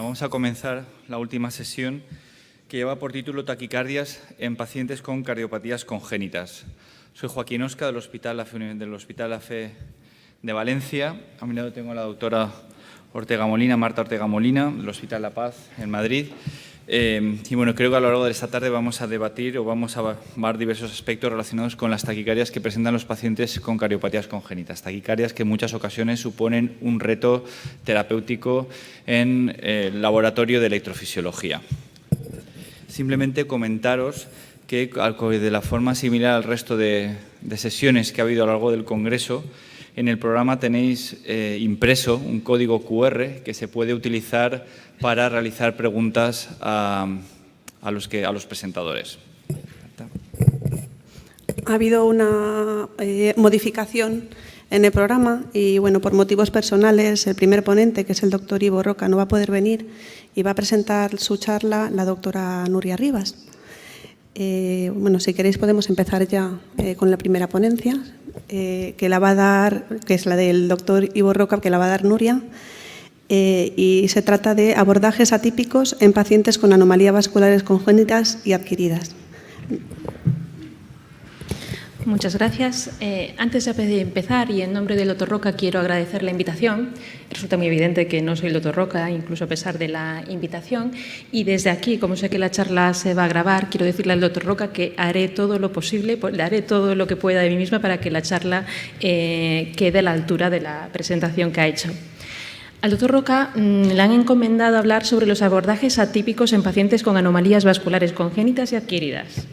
Vamos a comenzar la última sesión que lleva por título Taquicardias en pacientes con cardiopatías congénitas. Soy Joaquín Osca del Hospital La Fe de Valencia. A mi lado tengo a la doctora Marta Ortega Molina, del Hospital La Paz en Madrid. Y bueno, creo que a lo largo de esta tarde vamos a debatir o vamos a ver diversos aspectos relacionados con las taquicardias que presentan los pacientes con cardiopatías congénitas. Taquicardias que en muchas ocasiones suponen un reto terapéutico en el laboratorio de electrofisiología. Simplemente comentaros que de la forma similar al resto de sesiones que ha habido a lo largo del Congreso, en el programa tenéis impreso un código QR que se puede utilizar para realizar preguntas a los presentadores. Ha habido una modificación en el programa y, bueno, por motivos personales, el primer ponente, que es el doctor Ivo Roca, no va a poder venir y va a presentar su charla la doctora Nuria Rivas. Bueno, si queréis podemos empezar ya con la primera ponencia, que la va a dar, que es la del doctor Ivo Roca, que la va a dar Nuria, y se trata de abordajes atípicos en pacientes con anomalías vasculares congénitas y adquiridas. Muchas gracias. Antes de empezar, y en nombre del doctor Roca, quiero agradecer la invitación. Resulta muy evidente que no soy el doctor Roca, incluso a pesar de la invitación. Y desde aquí, como sé que la charla se va a grabar, quiero decirle al doctor Roca que haré todo lo posible, le haré todo lo que pueda de mí misma para que la charla quede a la altura de la presentación que ha hecho. Al doctor Roca le han encomendado hablar sobre los abordajes atípicos en pacientes con anomalías vasculares congénitas y adquiridas.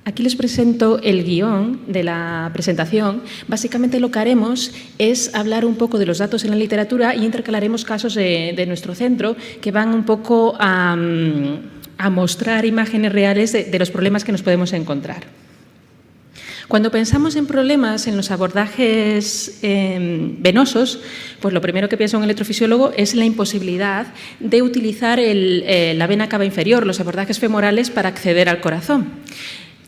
Aquí les presento el guión de la presentación. Básicamente lo que haremos es hablar un poco de los datos en la literatura y intercalaremos casos de nuestro centro que van un poco a mostrar imágenes reales de los problemas que nos podemos encontrar. Cuando pensamos en problemas en los abordajes venosos, pues lo primero que piensa un electrofisiólogo es la imposibilidad de utilizar la vena cava inferior, los abordajes femorales, para acceder al corazón.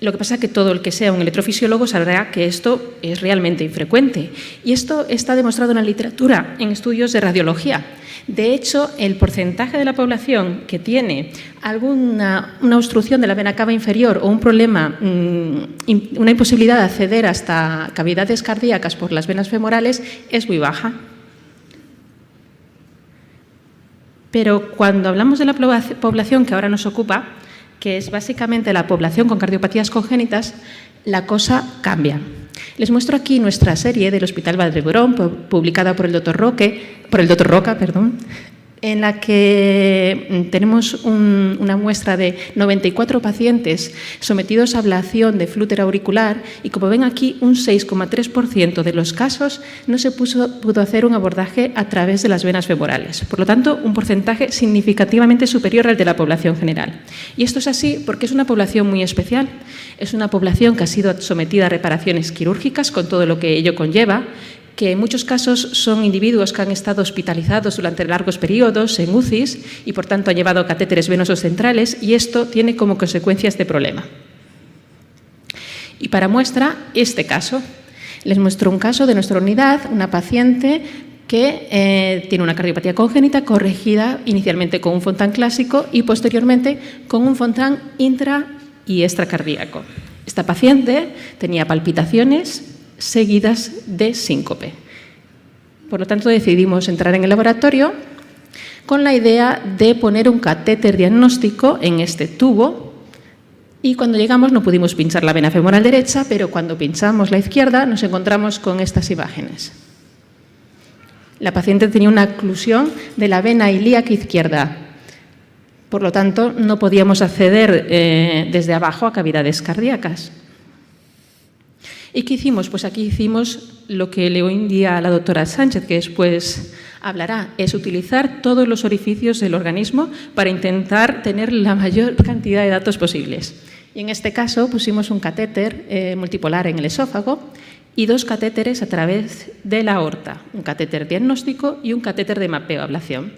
Lo que pasa es que todo el que sea un electrofisiólogo sabrá que esto es realmente infrecuente. Y esto está demostrado en la literatura, en estudios de radiología. De hecho, el porcentaje de la población que tiene una obstrucción de la vena cava inferior o un problema, una imposibilidad de acceder hasta cavidades cardíacas por las venas femorales es muy baja. Pero cuando hablamos de la población que ahora nos ocupa, que es básicamente la población con cardiopatías congénitas, la cosa cambia. Les muestro aquí nuestra serie del Hospital Vall d'Hebron, publicada por el doctor Roca, en la que tenemos una muestra de 94 pacientes sometidos a ablación de flúter auricular y, como ven aquí, un 6,3% de los casos no se pudo hacer un abordaje a través de las venas femorales. Por lo tanto, un porcentaje significativamente superior al de la población general. Y esto es así porque es una población muy especial. Es una población que ha sido sometida a reparaciones quirúrgicas con todo lo que ello conlleva, que en muchos casos son individuos que han estado hospitalizados durante largos periodos en UCIs y, por tanto, han llevado catéteres venosos centrales, y esto tiene como consecuencia este problema. Y para muestra, este caso. Les muestro un caso de nuestra unidad, una paciente que tiene una cardiopatía congénita corregida inicialmente con un Fontan clásico y posteriormente con un Fontan intra y extracardíaco. Esta paciente tenía palpitaciones seguidas de síncope. Por lo tanto, decidimos entrar en el laboratorio con la idea de poner un catéter diagnóstico en este tubo, y cuando llegamos no pudimos pinchar la vena femoral derecha, pero cuando pinchamos la izquierda nos encontramos con estas imágenes. La paciente tenía una oclusión de la vena ilíaca izquierda. Por lo tanto, no podíamos acceder desde abajo a cavidades cardíacas. ¿Y qué hicimos? Pues aquí hicimos lo que le hoy en día a la doctora Sánchez, que después hablará, es utilizar todos los orificios del organismo para intentar tener la mayor cantidad de datos posibles. Y en este caso pusimos un catéter multipolar en el esófago y dos catéteres a través de la aorta, un catéter diagnóstico y un catéter de mapeo ablación.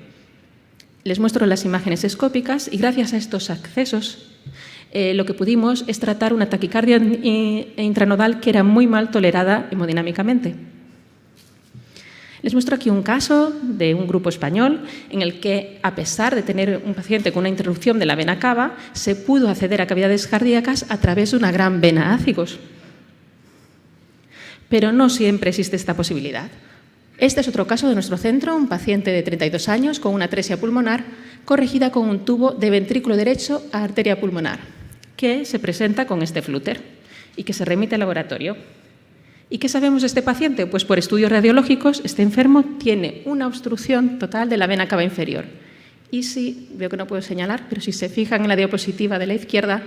Les muestro las imágenes escópicas y, gracias a estos accesos, lo que pudimos es tratar una taquicardia intranodal que era muy mal tolerada hemodinámicamente. Les muestro aquí un caso de un grupo español en el que, a pesar de tener un paciente con una interrupción de la vena cava, se pudo acceder a cavidades cardíacas a través de una gran vena ácigos. Pero no siempre existe esta posibilidad. Este es otro caso de nuestro centro, un paciente de 32 años con una atresia pulmonar corregida con un tubo de ventrículo derecho a arteria pulmonar, que se presenta con este flúter y que se remite al laboratorio. ¿Y qué sabemos de este paciente? Pues por estudios radiológicos, este enfermo tiene una obstrucción total de la vena cava inferior. Y si, veo que no puedo señalar, pero si se fijan en la diapositiva de la izquierda,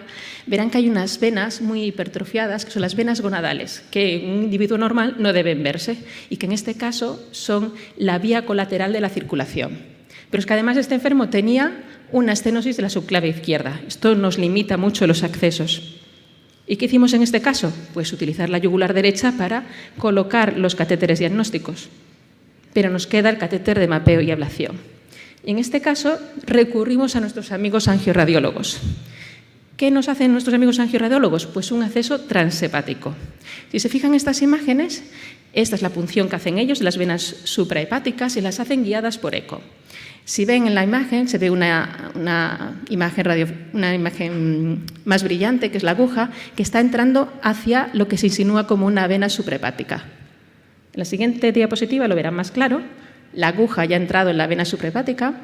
verán que hay unas venas muy hipertrofiadas, que son las venas gonadales, que en un individuo normal no deben verse y que en este caso son la vía colateral de la circulación. Pero es que además este enfermo tenía una estenosis de la subclave izquierda. Esto nos limita mucho los accesos. ¿Y qué hicimos en este caso? Pues utilizar la yugular derecha para colocar los catéteres diagnósticos. Pero nos queda el catéter de mapeo y ablación. En este caso, recurrimos a nuestros amigos angiorradiólogos. ¿Qué nos hacen nuestros amigos angiorradiólogos? Pues un acceso transhepático. Si se fijan en estas imágenes, esta es la punción que hacen ellos de las venas suprahepáticas y las hacen guiadas por eco. Si ven en la imagen, se ve una imagen más brillante, que es la aguja, que está entrando hacia lo que se insinúa como una vena suprahepática. En la siguiente diapositiva lo verán más claro. La aguja ya ha entrado en la vena suprahepática.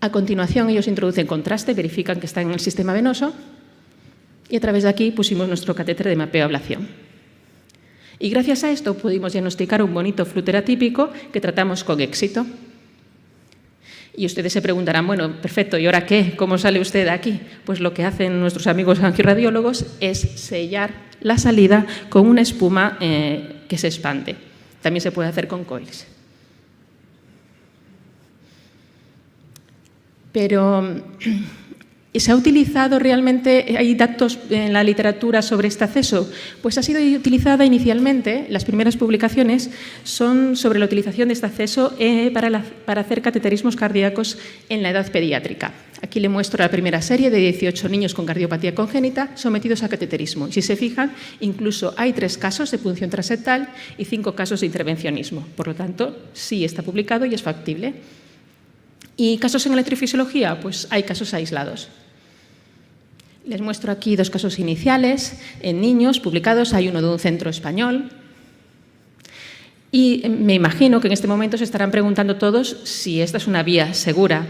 A continuación, ellos introducen contraste, verifican que está en el sistema venoso y a través de aquí pusimos nuestro catéter de mapeo-ablación. Y gracias a esto pudimos diagnosticar un bonito flúter atípico que tratamos con éxito. Y ustedes se preguntarán, bueno, perfecto, ¿y ahora qué? ¿Cómo sale usted de aquí? Pues lo que hacen nuestros amigos angiorradiólogos es sellar la salida con una espuma que se expande. También se puede hacer con coils. Pero ¿se ha utilizado realmente, hay datos en la literatura sobre este acceso? Pues ha sido utilizada inicialmente, las primeras publicaciones son sobre la utilización de este acceso para hacer cateterismos cardíacos en la edad pediátrica. Aquí le muestro la primera serie de 18 niños con cardiopatía congénita sometidos a cateterismo. Y si se fijan, incluso hay 3 casos de punción transeptal y 5 casos de intervencionismo. Por lo tanto, sí está publicado y es factible. ¿Y casos en electrofisiología? Pues hay casos aislados. Les muestro aquí 2 casos iniciales en niños publicados. Hay uno de un centro español. Y me imagino que en este momento se estarán preguntando todos si esta es una vía segura.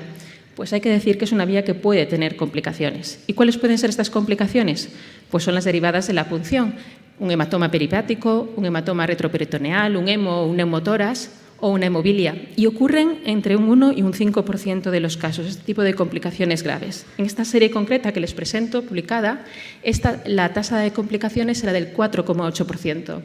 Pues hay que decir que es una vía que puede tener complicaciones. ¿Y cuáles pueden ser estas complicaciones? Pues son las derivadas de la punción. Un hematoma peripático, un hematoma retroperitoneal, un hemo o un neumotórax o una hemobilia. Y ocurren entre un 1 y un 5% de los casos, este tipo de complicaciones graves. En esta serie concreta que les presento, publicada, la tasa de complicaciones era del 4,8%.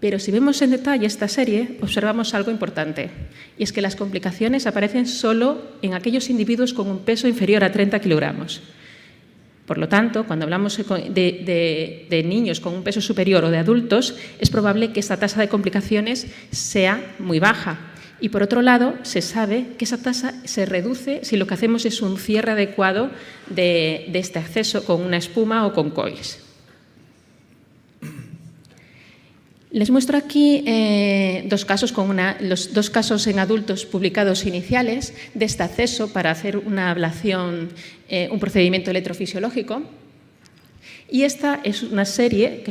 Pero si vemos en detalle esta serie, observamos algo importante, y es que las complicaciones aparecen solo en aquellos individuos con un peso inferior a 30 kilogramos. Por lo tanto, cuando hablamos de niños con un peso superior o de adultos, es probable que esta tasa de complicaciones sea muy baja. Y por otro lado, se sabe que esa tasa se reduce si lo que hacemos es un cierre adecuado de este acceso con una espuma o con coils. Les muestro aquí los 2 casos en adultos publicados iniciales de este acceso para hacer una ablación, un procedimiento electrofisiológico. Y esta es una serie,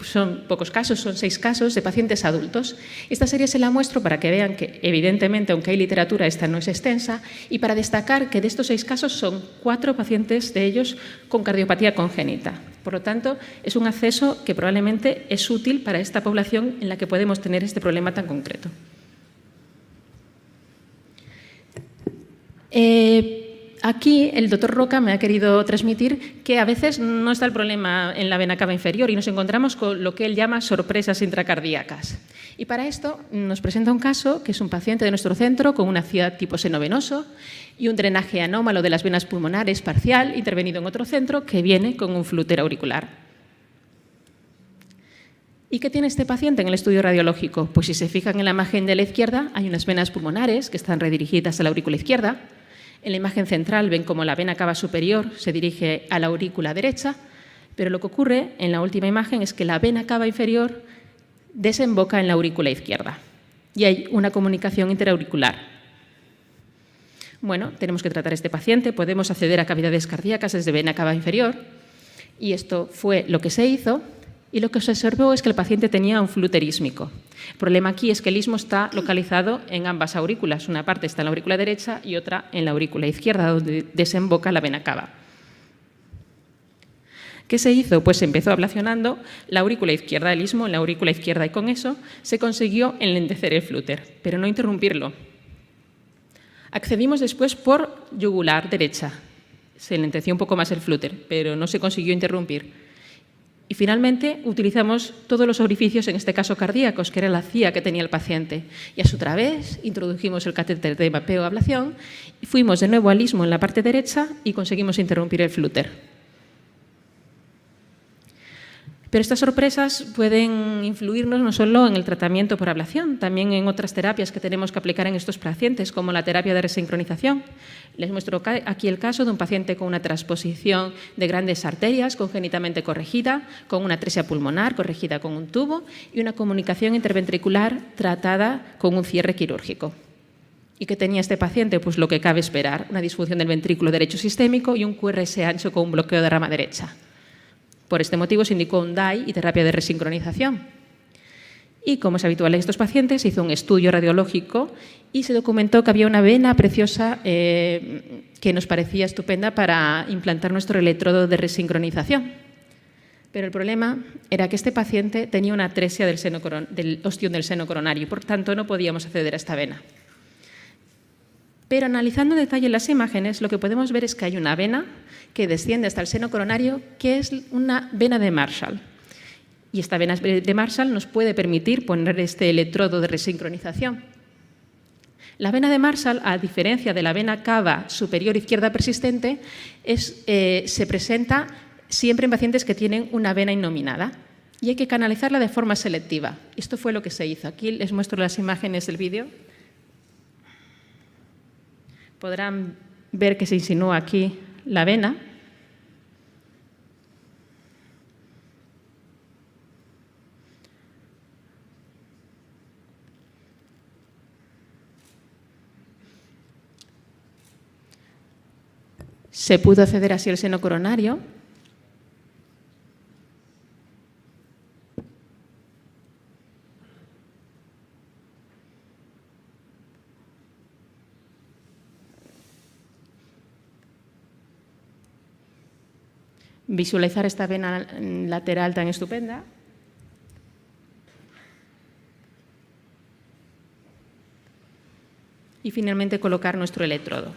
son pocos casos, son 6 casos de pacientes adultos. Esta serie se la muestro para que vean que, evidentemente, aunque hay literatura, esta no es extensa, y para destacar que de estos 6 casos son 4 pacientes de ellos con cardiopatía congénita. Por lo tanto, es un acceso que probablemente es útil para esta población en la que podemos tener este problema tan concreto. Aquí el doctor Roca me ha querido transmitir que a veces no está el problema en la vena cava inferior y nos encontramos con lo que él llama sorpresas intracardíacas. Y para esto nos presenta un caso que es un paciente de nuestro centro con una ciudad tipo seno venoso y un drenaje anómalo de las venas pulmonares parcial intervenido en otro centro que viene con un flúter auricular. ¿Y qué tiene este paciente en el estudio radiológico? Pues si se fijan en la imagen de la izquierda hay unas venas pulmonares que están redirigidas a la aurícula izquierda. En la imagen central ven cómo la vena cava superior se dirige a la aurícula derecha, pero lo que ocurre en la última imagen es que la vena cava inferior desemboca en la aurícula izquierda y hay una comunicación interauricular. Bueno, tenemos que tratar a este paciente, podemos acceder a cavidades cardíacas desde vena cava inferior y esto fue lo que se hizo y lo que se observó es que el paciente tenía un flúter ísmico. El problema aquí es que el istmo está localizado en ambas aurículas, una parte está en la aurícula derecha y otra en la aurícula izquierda, donde desemboca la vena cava. ¿Qué se hizo? Pues se empezó ablacionando la aurícula izquierda del istmo en la aurícula izquierda y con eso se consiguió enlentecer el flúter, pero no interrumpirlo. Accedimos después por yugular derecha. Se enlenteció un poco más el flúter, pero no se consiguió interrumpir. Y finalmente utilizamos todos los orificios, en este caso cardíacos, que era la CIA que tenía el paciente. Y a su través introdujimos el catéter de mapeo-ablación y fuimos de nuevo al istmo en la parte derecha y conseguimos interrumpir el flúter. Pero estas sorpresas pueden influirnos no solo en el tratamiento por ablación, también en otras terapias que tenemos que aplicar en estos pacientes, como la terapia de resincronización. Les muestro aquí el caso de un paciente con una transposición de grandes arterias congénitamente corregida, con una atresia pulmonar corregida con un tubo y una comunicación interventricular tratada con un cierre quirúrgico. ¿Y qué tenía este paciente? Pues lo que cabe esperar, una disfunción del ventrículo derecho sistémico y un QRS ancho con un bloqueo de rama derecha. Por este motivo se indicó un DAI y terapia de resincronización. Y como es habitual en estos pacientes, se hizo un estudio radiológico y se documentó que había una vena preciosa que nos parecía estupenda para implantar nuestro electrodo de resincronización. Pero el problema era que este paciente tenía una atresia del ostión del seno coronario y, por tanto, no podíamos acceder a esta vena. Pero analizando en detalle las imágenes, lo que podemos ver es que hay una vena que desciende hasta el seno coronario, que es una vena de Marshall. Y esta vena de Marshall nos puede permitir poner este electrodo de resincronización. La vena de Marshall, a diferencia de la vena cava superior izquierda persistente, se presenta siempre en pacientes que tienen una vena innominada y hay que canalizarla de forma selectiva. Esto fue lo que se hizo. Aquí les muestro las imágenes del vídeo. Podrán ver que se insinúa aquí la vena. Se pudo acceder así al seno coronario. Visualizar esta vena lateral tan estupenda. Y finalmente colocar nuestro electrodo.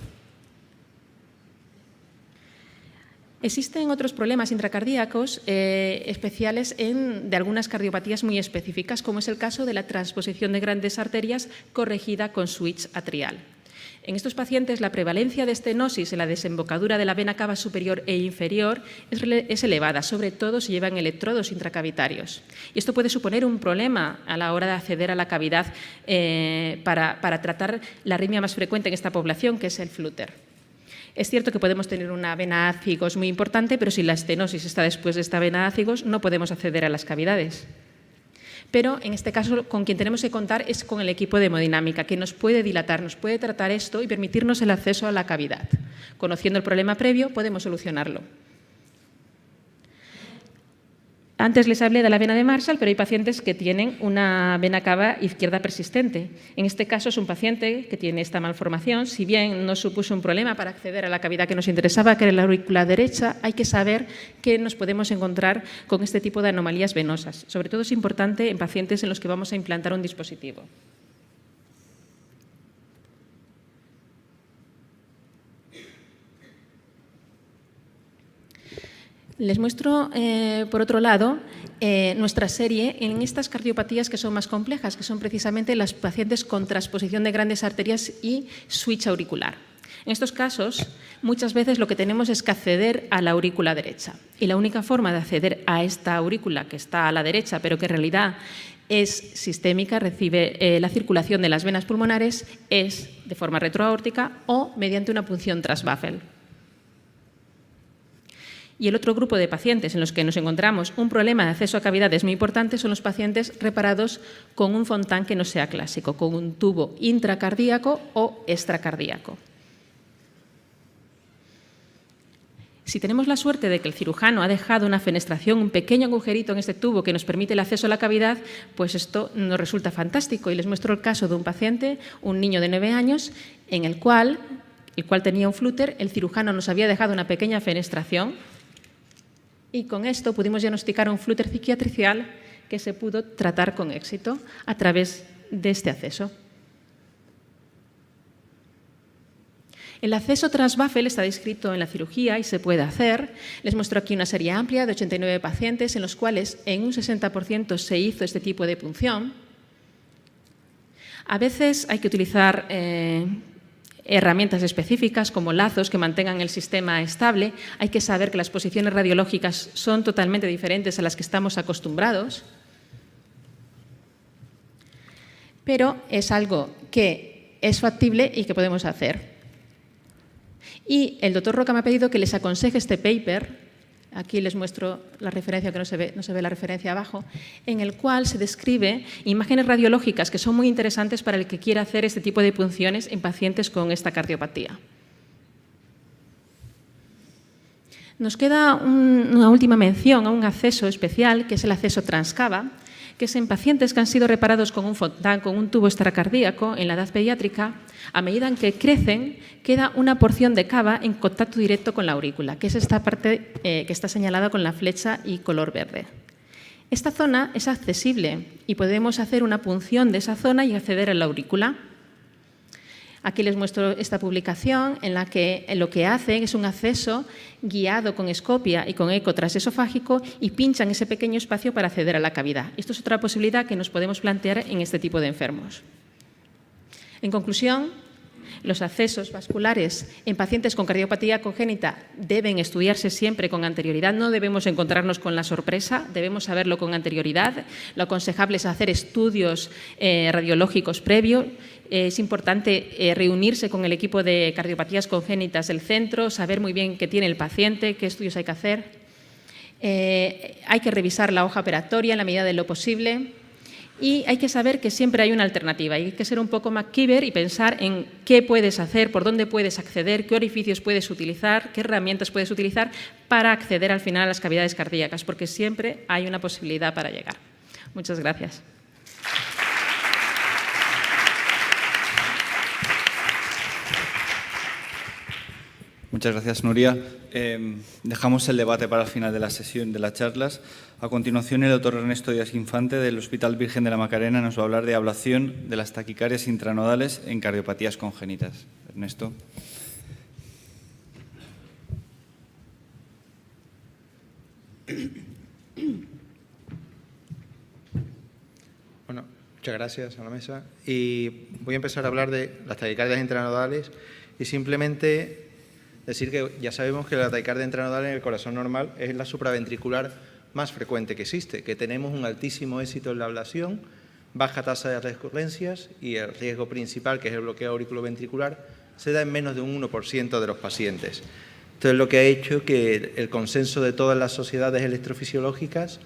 Existen otros problemas intracardíacos especiales de algunas cardiopatías muy específicas, como es el caso de la transposición de grandes arterias corregida con switch atrial. En estos pacientes, la prevalencia de estenosis en la desembocadura de la vena cava superior e inferior es elevada, sobre todo si llevan electrodos intracavitarios. Y esto puede suponer un problema a la hora de acceder a la cavidad para tratar la arritmia más frecuente en esta población, que es el flúter. Es cierto que podemos tener una vena ácigos muy importante, pero si la estenosis está después de esta vena ácigos, no podemos acceder a las cavidades. Pero en este caso, con quien tenemos que contar es con el equipo de hemodinámica, que nos puede dilatar, nos puede tratar esto y permitirnos el acceso a la cavidad. Conociendo el problema previo, podemos solucionarlo. Antes les hablé de la vena de Marshall, pero hay pacientes que tienen una vena cava izquierda persistente. En este caso es un paciente que tiene esta malformación. Si bien no supuso un problema para acceder a la cavidad que nos interesaba, que era la aurícula derecha, hay que saber que nos podemos encontrar con este tipo de anomalías venosas. Sobre todo es importante en pacientes en los que vamos a implantar un dispositivo. Les muestro, por otro lado, nuestra serie en estas cardiopatías que son más complejas, que son precisamente las pacientes con transposición de grandes arterias y switch auricular. En estos casos, muchas veces lo que tenemos es que acceder a la aurícula derecha. Y la única forma de acceder a esta aurícula, que está a la derecha, pero que en realidad es sistémica, recibe la circulación de las venas pulmonares, es de forma retroaórtica o mediante una punción transvagal. Y el otro grupo de pacientes en los que nos encontramos un problema de acceso a cavidades muy importante son los pacientes reparados con un Fontan que no sea clásico, con un tubo intracardíaco o extracardíaco. Si tenemos la suerte de que el cirujano ha dejado una fenestración, un pequeño agujerito en este tubo que nos permite el acceso a la cavidad, pues esto nos resulta fantástico. Y les muestro el caso de un paciente, un niño de 9 años, en el cual tenía un flúter, el cirujano nos había dejado una pequeña fenestración y con esto pudimos diagnosticar un flúter cicatricial que se pudo tratar con éxito a través de este acceso. El acceso transbafel está descrito en la cirugía y se puede hacer. Les muestro aquí una serie amplia de 89 pacientes en los cuales en un 60% se hizo este tipo de punción. A veces hay que utilizar herramientas específicas como lazos que mantengan el sistema estable. Hay que saber que las posiciones radiológicas son totalmente diferentes a las que estamos acostumbrados. Pero es algo que es factible y que podemos hacer. Y el doctor Roca me ha pedido que les aconseje este paper, aquí les muestro la referencia, que no se ve la referencia abajo, en el cual se describe imágenes radiológicas que son muy interesantes para el que quiera hacer este tipo de punciones en pacientes con esta cardiopatía. Nos queda una última mención a un acceso especial, que es el acceso transcava, que es en pacientes que han sido reparados con un Fontan, con un tubo extracardíaco en la edad pediátrica. A medida en que crecen, queda una porción de cava en contacto directo con la aurícula, que es esta parte que está señalada con la flecha y color verde. Esta zona es accesible y podemos hacer una punción de esa zona y acceder a la aurícula. Aquí les muestro esta publicación en la que lo que hacen es un acceso guiado con escopia y con eco transesofágico y pinchan ese pequeño espacio para acceder a la cavidad. Esto es otra posibilidad que nos podemos plantear en este tipo de enfermos. En conclusión, los accesos vasculares en pacientes con cardiopatía congénita deben estudiarse siempre con anterioridad. No debemos encontrarnos con la sorpresa, debemos saberlo con anterioridad. Lo aconsejable es hacer estudios radiológicos previos. Es importante reunirse con el equipo de cardiopatías congénitas del centro, saber muy bien qué tiene el paciente, qué estudios hay que hacer. Hay que revisar la hoja operatoria en la medida de lo posible. Y hay que saber que siempre hay una alternativa. Hay que ser un poco MacGyver y pensar en qué puedes hacer, por dónde puedes acceder, qué orificios puedes utilizar, qué herramientas puedes utilizar para acceder al final a las cavidades cardíacas, porque siempre hay una posibilidad para llegar. Muchas gracias. Muchas gracias, Nuria. Dejamos el debate para el final de la sesión de las charlas. A continuación, el doctor Ernesto Díaz Infante, del Hospital Virgen de la Macarena, nos va a hablar de ablación de las taquicardias intranodales en cardiopatías congénitas. Ernesto. Bueno, muchas gracias a la mesa. Y voy a empezar a hablar de las taquicardias intranodales y simplemente decir que ya sabemos que la taquicardia intranodal en el corazón normal es la supraventricular más frecuente que existe, que tenemos un altísimo éxito en la ablación, baja tasa de recurrencias y el riesgo principal, que es el bloqueo auriculoventricular, se da en menos de un 1% de los pacientes. Esto es lo que ha hecho que el consenso de todas las sociedades electrofisiológicas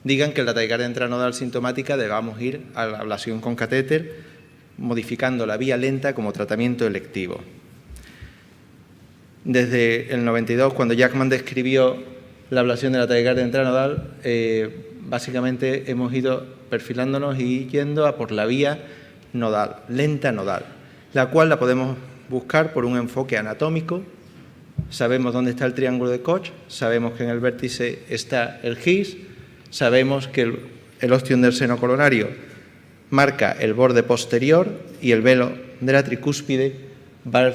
digan que en la taquicardia intranodal sintomática debamos ir a la ablación con catéter, modificando la vía lenta como tratamiento electivo. Desde el 92, cuando Jackman describió la ablación de la taquicardia intranodal, básicamente hemos ido perfilándonos y yendo a por la vía nodal, lenta nodal, la cual la podemos buscar por un enfoque anatómico. Sabemos dónde está el triángulo de Koch, sabemos que en el vértice está el GIS, sabemos que el ostium del seno coronario marca el borde posterior y el velo de la tricúspide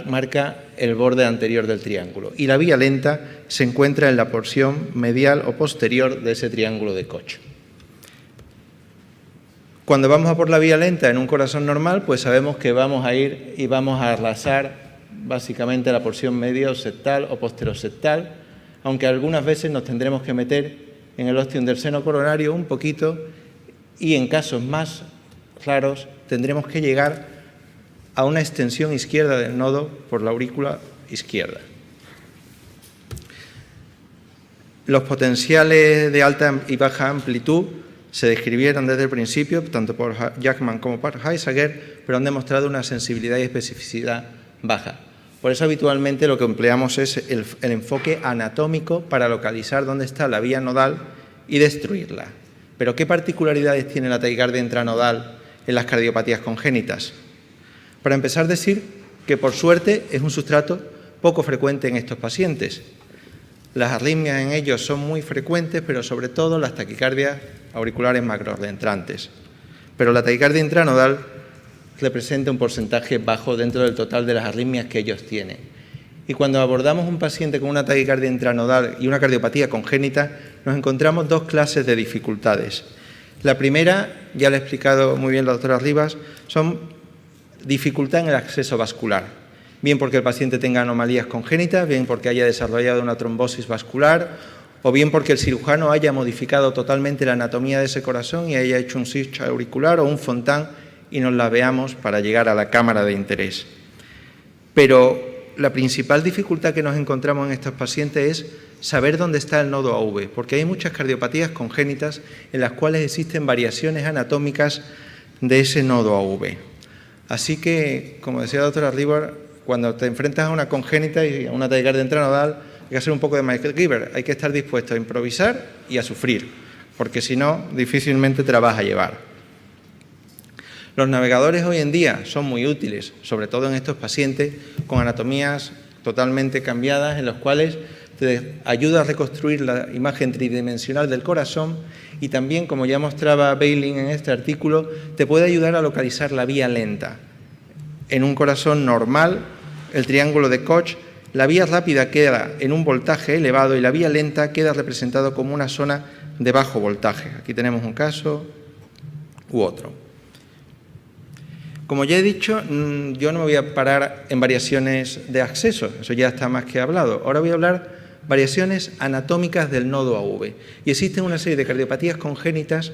marca el borde anterior del triángulo. Y la vía lenta se encuentra en la porción medial o posterior de ese triángulo de Koch. Cuando vamos a por la vía lenta en un corazón normal, pues sabemos que vamos a ir y vamos a arrasar básicamente la porción medio-septal o posteroseptal, aunque algunas veces nos tendremos que meter en el ostium del seno coronario un poquito y en casos más claros tendremos que llegar a una extensión izquierda del nodo por la aurícula izquierda. Los potenciales de alta y baja amplitud se describieron desde el principio, tanto por Jackman como por Heisinger, pero han demostrado una sensibilidad y especificidad baja. Por eso habitualmente lo que empleamos es el enfoque anatómico para localizar dónde está la vía nodal y destruirla. Pero ¿qué particularidades tiene la taquicardia intranodal en las cardiopatías congénitas? Para empezar, decir que por suerte es un sustrato poco frecuente en estos pacientes. Las arritmias en ellos son muy frecuentes, pero sobre todo las taquicardias auriculares macroadentrantes. Pero la taquicardia intranodal representa un porcentaje bajo dentro del total de las arritmias que ellos tienen. Y cuando abordamos un paciente con una taquicardia intranodal y una cardiopatía congénita, nos encontramos dos clases de dificultades. La primera, ya le ha explicado muy bien la doctora Rivas, son dificultad en el acceso vascular, bien porque el paciente tenga anomalías congénitas, bien porque haya desarrollado una trombosis vascular, o bien porque el cirujano haya modificado totalmente la anatomía de ese corazón y haya hecho un switch auricular o un Fontan y nos la veamos para llegar a la cámara de interés. Pero la principal dificultad que nos encontramos en estos pacientes es saber dónde está el nodo AV, porque hay muchas cardiopatías congénitas en las cuales existen variaciones anatómicas de ese nodo AV. Así que, como decía la doctora River, cuando te enfrentas a una congénita y a una taquicardia intranodal, hay que hacer un poco de MacGyver, hay que estar dispuesto a improvisar y a sufrir, porque si no, difícilmente te la vas a llevar. Los navegadores hoy en día son muy útiles, sobre todo en estos pacientes con anatomías totalmente cambiadas, en los cuales te ayuda a reconstruir la imagen tridimensional del corazón y también, como ya mostraba Beiling en este artículo, te puede ayudar a localizar la vía lenta. En un corazón normal, el triángulo de Koch, la vía rápida queda en un voltaje elevado y la vía lenta queda representado como una zona de bajo voltaje. Aquí tenemos un caso u otro. Como ya he dicho, yo no me voy a parar en variaciones de acceso, eso ya está más que hablado. Ahora voy a hablar variaciones anatómicas del nodo AV. Y existen una serie de cardiopatías congénitas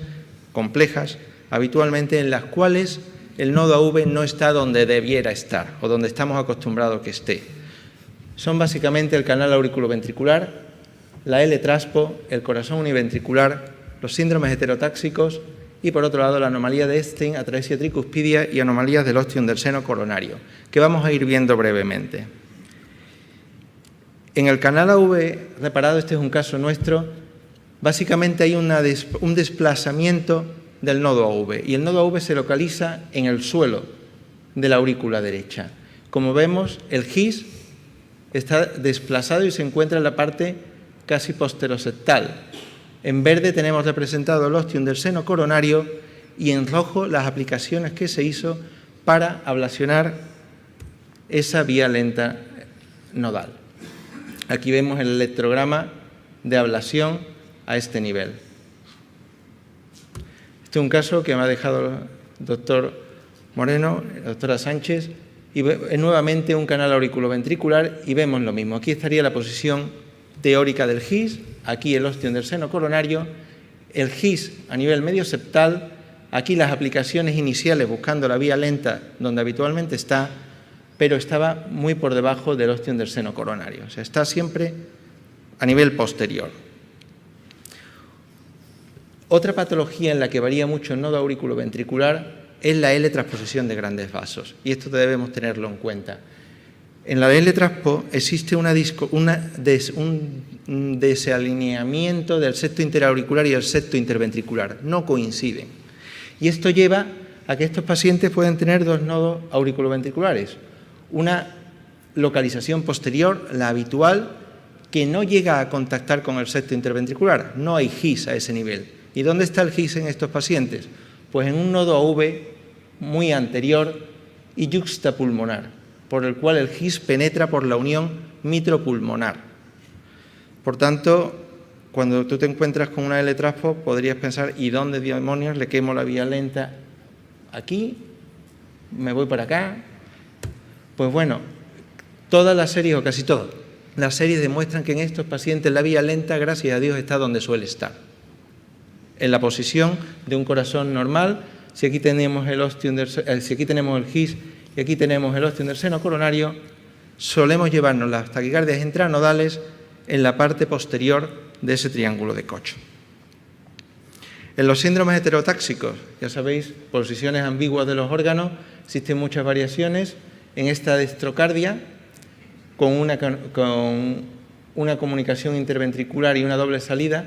complejas, habitualmente en las cuales el nodo AV no está donde debiera estar o donde estamos acostumbrados que esté. Son básicamente el canal auriculoventricular, la L-traspo, el corazón univentricular, los síndromes heterotáxicos y, por otro lado, la anomalía de Epstein, atresia tricuspidia y anomalías del ostium del seno coronario, que vamos a ir viendo brevemente. En el canal AV reparado, este es un caso nuestro, básicamente hay un desplazamiento del nodo AV y el nodo AV se localiza en el suelo de la aurícula derecha. Como vemos, el GIS está desplazado y se encuentra en la parte casi posteroseptal. En verde tenemos representado el ostium del seno coronario y en rojo las aplicaciones que se hizo para ablacionar esa vía lenta nodal. Aquí vemos el electrograma de ablación a este nivel. Este es un caso que me ha dejado el doctor Moreno, la doctora Sánchez, y nuevamente un canal auriculoventricular y vemos lo mismo. Aquí estaría la posición teórica del GIS, aquí el ostium del seno coronario, el GIS a nivel medio septal, aquí las aplicaciones iniciales buscando la vía lenta donde habitualmente está, pero estaba muy por debajo del ostium del seno coronario, o sea, está siempre a nivel posterior. Otra patología en la que varía mucho el nodo auriculoventricular es la L-transposición de grandes vasos, y esto debemos tenerlo en cuenta. En la L-traspo existe un desalineamiento del septo interauricular y el septo interventricular, no coinciden. Y esto lleva a que estos pacientes pueden tener dos nodos auriculoventriculares, una localización posterior, la habitual, que no llega a contactar con el septo interventricular, no hay GIS a ese nivel. ¿Y dónde está el GIS en estos pacientes? Pues en un nodo AV muy anterior y yuxtapulmonar, por el cual el GIS penetra por la unión mitropulmonar. Por tanto, cuando tú te encuentras con una L-traspo, podrías pensar, ¿y dónde demonios le quemo la vía lenta? ¿Aquí? ¿Me voy para acá? Pues bueno, todas las series, o casi todas, las series demuestran que en estos pacientes la vía lenta, gracias a Dios, está donde suele estar. En la posición de un corazón normal, si aquí tenemos el GIS y aquí tenemos el ostium del seno coronario, solemos llevarnos las taquicardias intranodales en la parte posterior de ese triángulo de Koch. En los síndromes heterotáxicos, ya sabéis, posiciones ambiguas de los órganos, existen muchas variaciones. En esta dextrocardia, con una comunicación interventricular y una doble salida,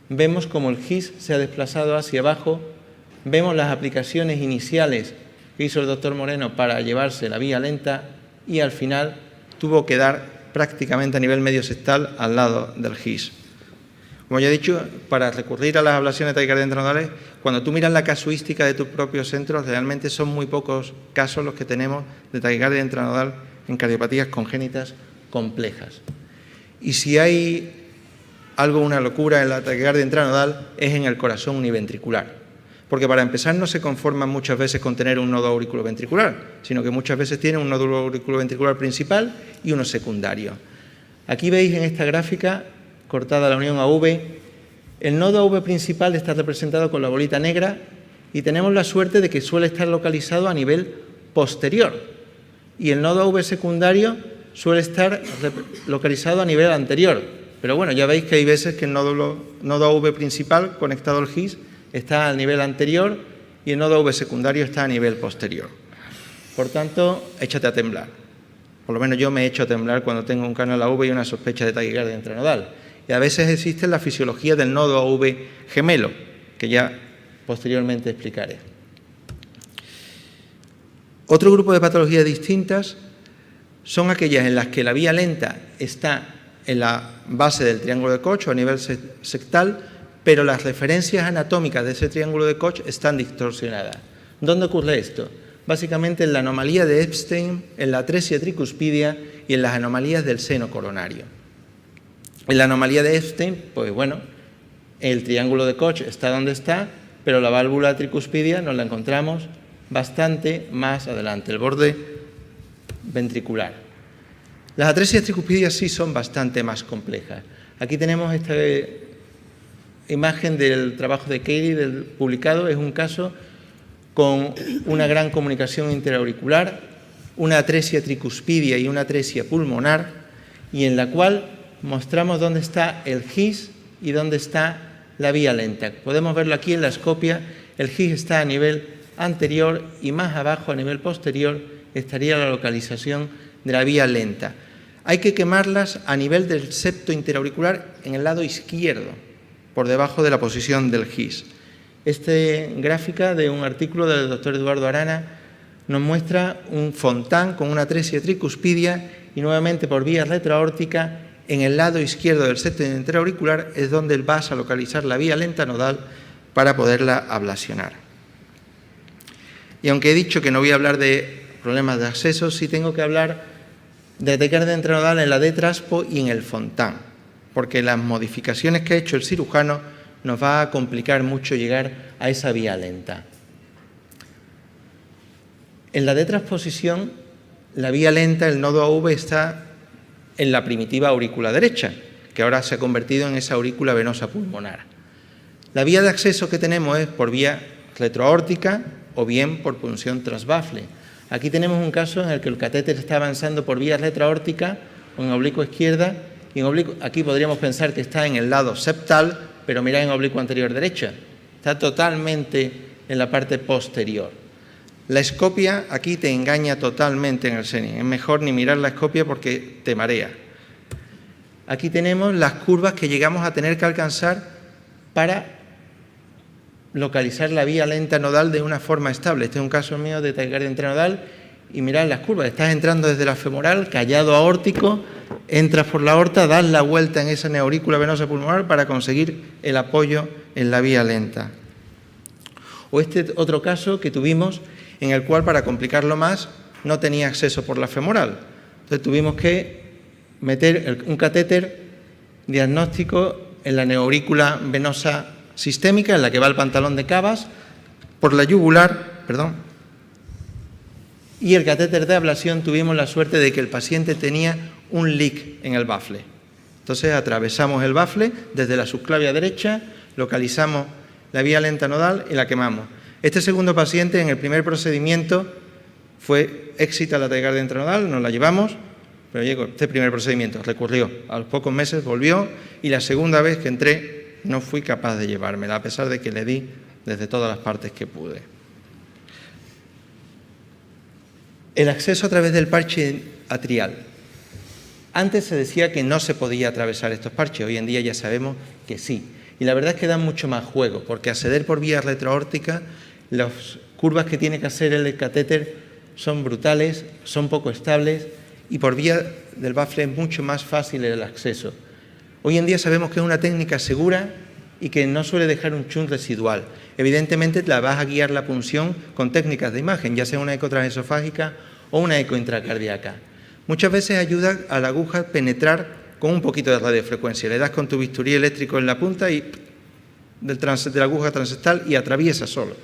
vemos como el GIS se ha desplazado hacia abajo, vemos las aplicaciones iniciales que hizo el doctor Moreno para llevarse la vía lenta y al final tuvo que dar prácticamente a nivel medio septal al lado del GIS. Como ya he dicho, para recurrir a las ablaciones de taquicardia intranodales, cuando tú miras la casuística de tus propios centros, realmente son muy pocos casos los que tenemos de taquicardia intranodal en cardiopatías congénitas complejas. Y si hay algo, una locura en la taquicardia intranodal, es en el corazón univentricular. Porque para empezar no se conforman muchas veces con tener un nodo auriculoventricular, sino que muchas veces tiene un nódulo auriculoventricular principal y uno secundario. Aquí veis en esta gráfica, cortada la unión AV, el nodo AV principal está representado con la bolita negra y tenemos la suerte de que suele estar localizado a nivel posterior y el nodo AV secundario suele estar localizado a nivel anterior. Pero bueno, ya veis que hay veces que el nodo AV principal conectado al GIS está al nivel anterior y el nodo AV secundario está a nivel posterior. Por tanto, échate a temblar. Por lo menos yo me echo a temblar cuando tengo un canal AV y una sospecha de taquicardia intranodal. Y a veces existe la fisiología del nodo AV gemelo, que ya posteriormente explicaré. Otro grupo de patologías distintas son aquellas en las que la vía lenta está en la base del triángulo de Koch o a nivel septal, pero las referencias anatómicas de ese triángulo de Koch están distorsionadas. ¿Dónde ocurre esto? Básicamente en la anomalía de Epstein, en la atresia tricuspidia y en las anomalías del seno coronario. En la anomalía de Epstein, pues bueno, el triángulo de Koch está donde está, pero la válvula tricuspidia nos la encontramos bastante más adelante, el borde ventricular. Las atresias tricuspidias sí son bastante más complejas. Aquí tenemos esta imagen del trabajo de Katie publicado, es un caso con una gran comunicación interauricular, una atresia tricuspidia y una atresia pulmonar, y en la cual mostramos dónde está el GIS y dónde está la vía lenta. Podemos verlo aquí en la escopia, el GIS está a nivel anterior y más abajo a nivel posterior estaría la localización de la vía lenta. Hay que quemarlas a nivel del septo interauricular en el lado izquierdo, por debajo de la posición del GIS. Esta gráfica de un artículo del doctor Eduardo Arana nos muestra un fontán con una atresia tricuspidia y nuevamente por vía retroaórtica en el lado izquierdo del septo interauricular es donde vas a localizar la vía lenta nodal para poderla ablacionar. Y aunque he dicho que no voy a hablar de problemas de acceso, sí tengo que hablar de taquicardia intranodal en la D-traspo y en el fontán, porque las modificaciones que ha hecho el cirujano nos va a complicar mucho llegar a esa vía lenta. En la D-transposición, la vía lenta, el nodo AV, está en la primitiva aurícula derecha, que ahora se ha convertido en esa aurícula venosa pulmonar. La vía de acceso que tenemos es por vía retroaórtica o bien por punción transbafle. Aquí tenemos un caso en el que el catéter está avanzando por vía retroaórtica o en oblicuo izquierda, y en oblicuo, aquí podríamos pensar que está en el lado septal, pero mirad en oblicuo anterior derecha, está totalmente en la parte posterior. La escopia aquí te engaña totalmente en el Seni, es mejor ni mirar la escopia porque te marea. Aquí tenemos las curvas que llegamos a tener que alcanzar para localizar la vía lenta nodal de una forma estable. Este es un caso mío de taquicardia intranodal y mirad las curvas, estás entrando desde la femoral, callado aórtico, entras por la aorta, das la vuelta en esa neaurícula venosa pulmonar para conseguir el apoyo en la vía lenta. O este otro caso que tuvimos en el cual, para complicarlo más, no tenía acceso por la femoral. Entonces tuvimos que meter un catéter diagnóstico en la neaurícula venosa sistémica, en la que va el pantalón de Cavas, por la yugular, y el catéter de ablación tuvimos la suerte de que el paciente tenía un leak en el bafle. Entonces atravesamos el bafle desde la subclavia derecha, localizamos la vía lenta nodal y la quemamos. Este segundo paciente en el primer procedimiento fue éxito a la taquicardia intranodal, nos la llevamos, Pero llegó este primer procedimiento, recurrió. A los pocos meses volvió y la segunda vez que entré no fui capaz de llevármela, a pesar de que le di desde todas las partes que pude. El acceso a través del parche atrial. Antes se decía que no se podía atravesar estos parches, hoy en día ya sabemos que sí. Y la verdad es que dan mucho más juego, porque acceder por vía retroaórtica, las curvas que tiene que hacer el catéter son brutales, son poco estables, y por vía del baffle es mucho más fácil el acceso. Hoy en día sabemos que es una técnica segura y que no suele dejar un shunt residual. Evidentemente la vas a guiar la punción con técnicas de imagen, ya sea una eco transesofágica o una eco intracardíaca. Muchas veces ayuda a la aguja a penetrar con un poquito de radiofrecuencia. Le das con tu bisturí eléctrico en la punta y de la aguja transectal y atraviesa solo.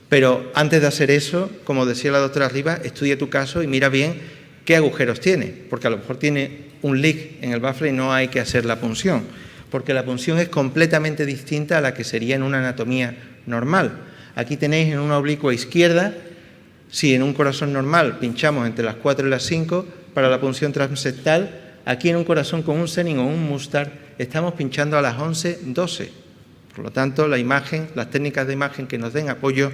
Pero antes de hacer eso, como decía la doctora Rivas, estudia tu caso y mira bien qué agujeros tiene, porque a lo mejor tiene un leak en el baffle y no hay que hacer la punción, porque la punción es completamente distinta a la que sería en una anatomía normal. Aquí tenéis en una oblicua izquierda, si en un corazón normal pinchamos entre las 4 y las 5 para la punción transectal, aquí en un corazón con un Senning o un Mustard estamos pinchando a las 11:12. Por lo tanto, la imagen, las técnicas de imagen que nos den apoyo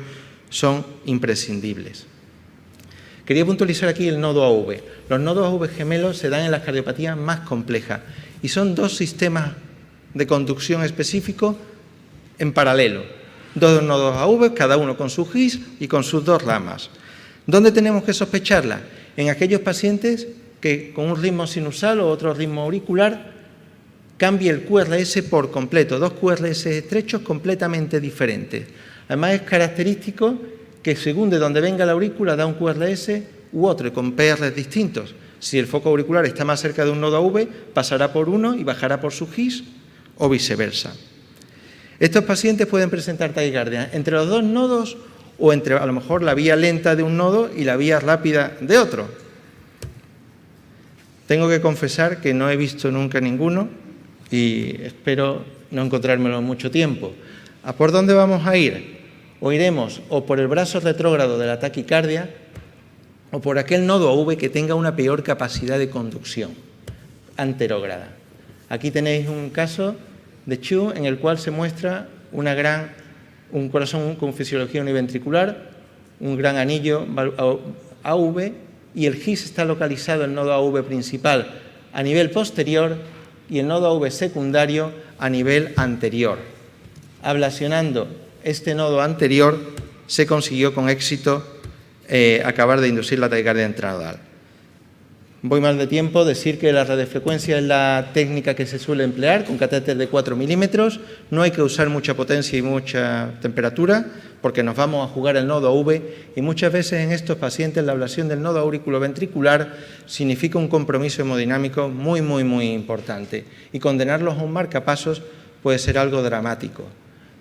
son imprescindibles. Quería puntualizar aquí el nodo AV. Los nodos AV gemelos se dan en las cardiopatías más complejas y son dos sistemas de conducción específicos en paralelo. Dos nodos AV, cada uno con su GIS y con sus dos ramas. ¿Dónde tenemos que sospecharla? En aquellos pacientes que con un ritmo sinusal o otro ritmo auricular cambie el QRS por completo, dos QRS estrechos completamente diferentes. Además es característico que según de donde venga la aurícula da un QRS u otro y con PRs distintos. Si el foco auricular está más cerca de un nodo AV, pasará por uno y bajará por su GIS o viceversa. Estos pacientes pueden presentar taquicardia entre los dos nodos o entre a lo mejor la vía lenta de un nodo y la vía rápida de otro. Tengo que confesar que no he visto nunca ninguno y espero no encontrármelo en mucho tiempo. ¿A por dónde vamos a ir? O iremos o por el brazo retrógrado de la taquicardia o por aquel nodo AV que tenga una peor capacidad de conducción anterógrada. Aquí tenéis un caso de Chu en el cual se muestra un corazón con fisiología univentricular, un gran anillo AV y el GIS está localizado en el nodo AV principal a nivel posterior y el nodo AV secundario a nivel anterior. Ablacionando este nodo anterior se consiguió con éxito acabar de inducir la taquicardia intranodal. Voy mal de tiempo, decir que la radiofrecuencia es la técnica que se suele emplear con catéter de 4 milímetros. No hay que usar mucha potencia y mucha temperatura porque nos vamos a jugar el nodo AV y muchas veces en estos pacientes la ablación del nodo auriculoventricular significa un compromiso hemodinámico muy importante y condenarlos a un marcapasos puede ser algo dramático.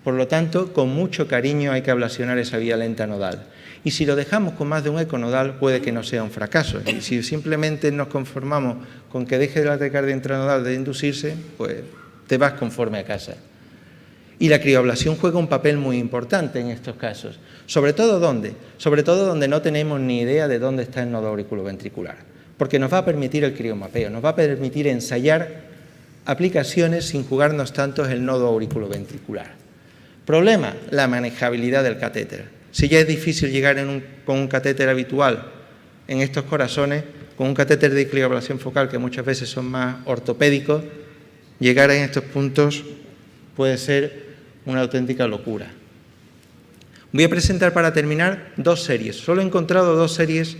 Por lo tanto, con mucho cariño hay que ablacionar esa vía lenta nodal. Y si lo dejamos con más de un eco nodal, puede que no sea un fracaso. Y si simplemente nos conformamos con que deje la taquicardia intranodal de inducirse, pues te vas conforme a casa. Y la crioablación juega un papel muy importante en estos casos. ¿Sobre todo dónde? Sobre todo donde no tenemos ni idea de dónde está el nodo auriculoventricular. Porque nos va a permitir el criomapeo, nos va a permitir ensayar aplicaciones sin jugarnos tanto el nodo auriculoventricular. Problema, la manejabilidad del catéter. Si ya es difícil llegar con un catéter habitual en estos corazones, con un catéter de crioablación focal que muchas veces son más ortopédicos, llegar en estos puntos puede ser una auténtica locura. Voy a presentar para terminar dos series. Solo he encontrado dos series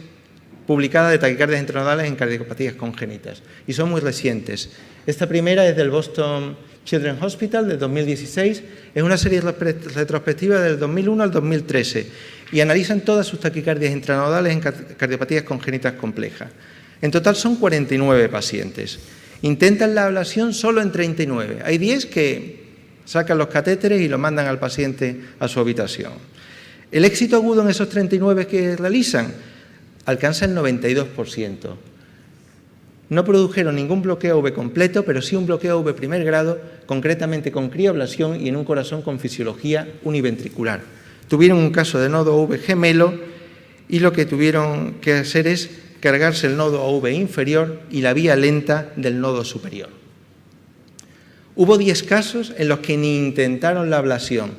publicadas de taquicardias intranodales en cardiopatías congénitas y son muy recientes. Esta primera es del Boston Children's Hospital de 2016, es una serie retrospectiva del 2001 al 2013 y analizan todas sus taquicardias intranodales en cardiopatías congénitas complejas. En total son 49 pacientes. Intentan la ablación solo en 39. Hay 10 que sacan los catéteres y lo mandan al paciente a su habitación. El éxito agudo en esos 39 que realizan alcanza el 92%. No produjeron ningún bloqueo AV completo, pero sí un bloqueo AV primer grado, concretamente con crioablación y en un corazón con fisiología univentricular. Tuvieron un caso de nodo AV gemelo y lo que tuvieron que hacer es cargarse el nodo AV inferior y la vía lenta del nodo superior. Hubo 10 casos en los que ni intentaron la ablación.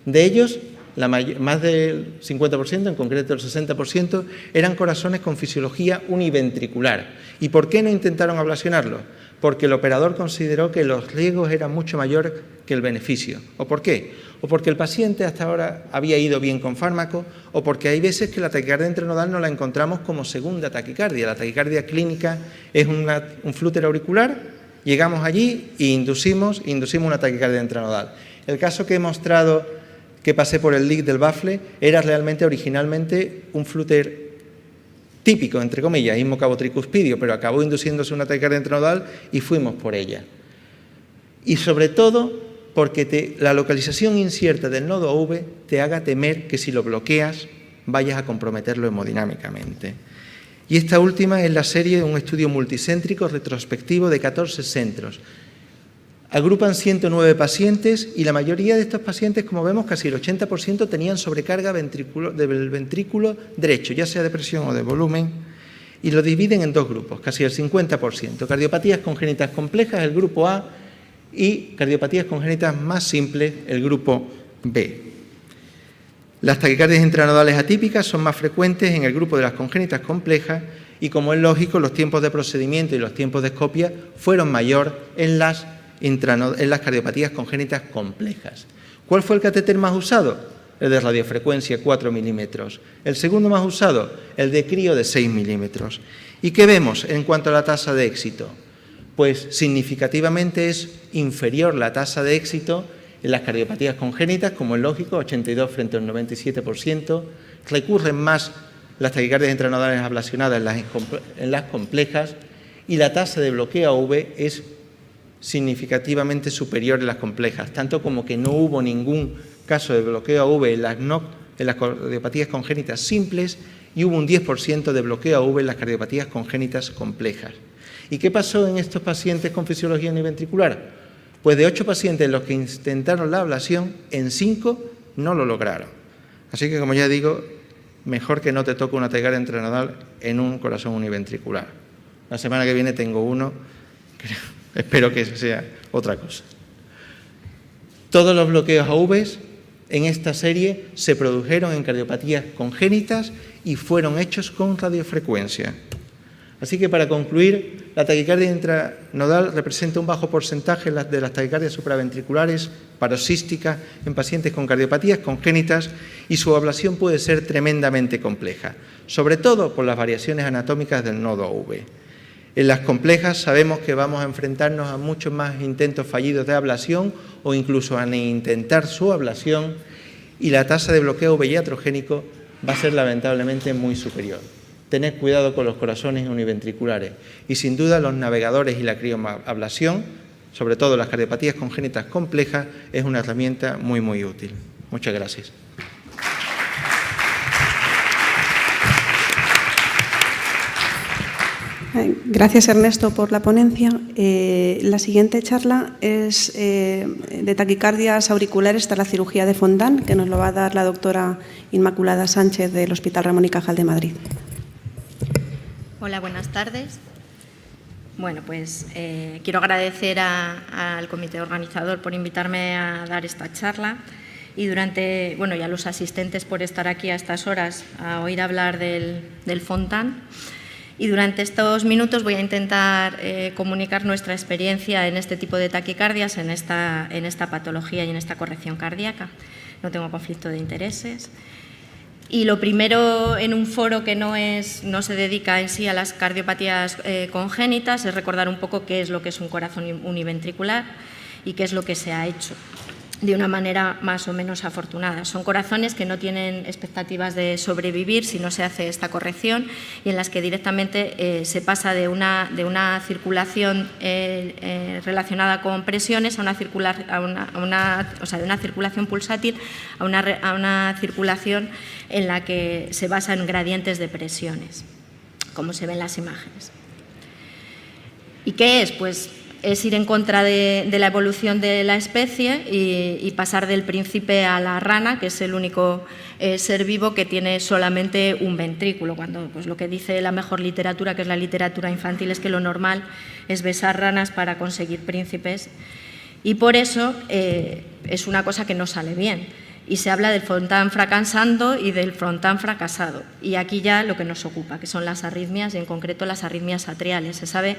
De ellos, más del 50%, en concreto el 60%, eran corazones con fisiología univentricular. ¿Y por qué no intentaron ablacionarlo? Porque el operador consideró que los riesgos eran mucho mayores que el beneficio. ¿O por qué? O porque el paciente hasta ahora había ido bien con fármaco, o porque hay veces que la taquicardia intranodal no la encontramos como segunda taquicardia. La taquicardia clínica es un flúter auricular, llegamos allí e inducimos una taquicardia intranodal. El caso que he mostrado, que pasé por el leak del bafle, era realmente originalmente un flúter típico, entre comillas, ismo cabo-tricuspidio, pero acabó induciéndose una taquicardia intranodal y fuimos por ella. Y sobre todo porque la localización incierta del nodo AV te haga temer que si lo bloqueas vayas a comprometerlo hemodinámicamente. Y esta última es la serie de un estudio multicéntrico retrospectivo de 14 centros. Agrupan 109 pacientes y la mayoría de estos pacientes, como vemos, casi el 80% tenían sobrecarga del ventrículo derecho, ya sea de presión o de volumen, y lo dividen en dos grupos, casi el 50%. Cardiopatías congénitas complejas, el grupo A, y cardiopatías congénitas más simples, el grupo B. Las taquicardias intranodales atípicas son más frecuentes en el grupo de las congénitas complejas y, como es lógico, los tiempos de procedimiento y los tiempos de escopia fueron mayor en las cardiopatías congénitas complejas. ¿Cuál fue el catéter más usado? El de radiofrecuencia 4 milímetros. El segundo más usado, el de crío de 6 milímetros. ¿Y qué vemos en cuanto a la tasa de éxito? Pues significativamente es inferior la tasa de éxito en las cardiopatías congénitas, como es lógico, 82 frente al 97%. Recurren más las taquicardias intranodales ablacionadas en las complejas y la tasa de bloqueo AV es significativamente superior en las complejas, tanto como que no hubo ningún caso de bloqueo AV en las cardiopatías congénitas simples y hubo un 10% de bloqueo AV en las cardiopatías congénitas complejas. ¿Y qué pasó en estos pacientes con fisiología univentricular? Pues de 8 pacientes en los que intentaron la ablación, en 5 no lo lograron. Así que, como ya digo, mejor que no te toque una taquicardia intranodal en un corazón univentricular. La semana que viene tengo uno, espero que sea otra cosa. Todos los bloqueos AV en esta serie se produjeron en cardiopatías congénitas y fueron hechos con radiofrecuencia. Así que, para concluir, la taquicardia intranodal representa un bajo porcentaje de las taquicardias supraventriculares paroxísticas en pacientes con cardiopatías congénitas y su ablación puede ser tremendamente compleja, sobre todo por las variaciones anatómicas del nodo AV. En las complejas sabemos que vamos a enfrentarnos a muchos más intentos fallidos de ablación o incluso a intentar su ablación, y la tasa de bloqueo AV iatrogénico va a ser lamentablemente muy superior. Tened cuidado con los corazones univentriculares y, sin duda, los navegadores y la crioablación, sobre todo las cardiopatías congénitas complejas, es una herramienta muy, muy útil. Muchas gracias. Gracias, Ernesto, por la ponencia. La siguiente charla es de taquicardias auriculares tras la cirugía de Fondant, que nos lo va a dar la doctora Inmaculada Sánchez del Hospital Ramón y Cajal de Madrid. Hola, buenas tardes. Bueno, pues quiero agradecer al comité organizador por invitarme a dar esta charla y y a los asistentes por estar aquí a estas horas a oír hablar del Fondant. Y durante estos minutos voy a intentar comunicar nuestra experiencia en este tipo de taquicardias, en esta patología y en esta corrección cardíaca. No tengo conflicto de intereses. Y lo primero, en un foro que no se dedica en sí a las cardiopatías congénitas, es recordar un poco qué es lo que es un corazón univentricular y qué es lo que se ha hecho de una manera más o menos afortunada. Son corazones que no tienen expectativas de sobrevivir si no se hace esta corrección y en las que directamente se pasa de una circulación relacionada con presiones de una circulación pulsátil a una circulación en la que se basa en gradientes de presiones, como se ve en las imágenes. ¿Y qué es? Pues es ir en contra de la evolución de la especie y pasar del príncipe a la rana, que es el único ser vivo que tiene solamente un ventrículo, cuando pues, lo que dice la mejor literatura, que es la literatura infantil, es que lo normal es besar ranas para conseguir príncipes. Y por eso es una cosa que no sale bien. Y se habla del frontán fracasando y del frontán fracasado. Y aquí ya lo que nos ocupa, que son las arritmias, y en concreto las arritmias atriales. Se sabe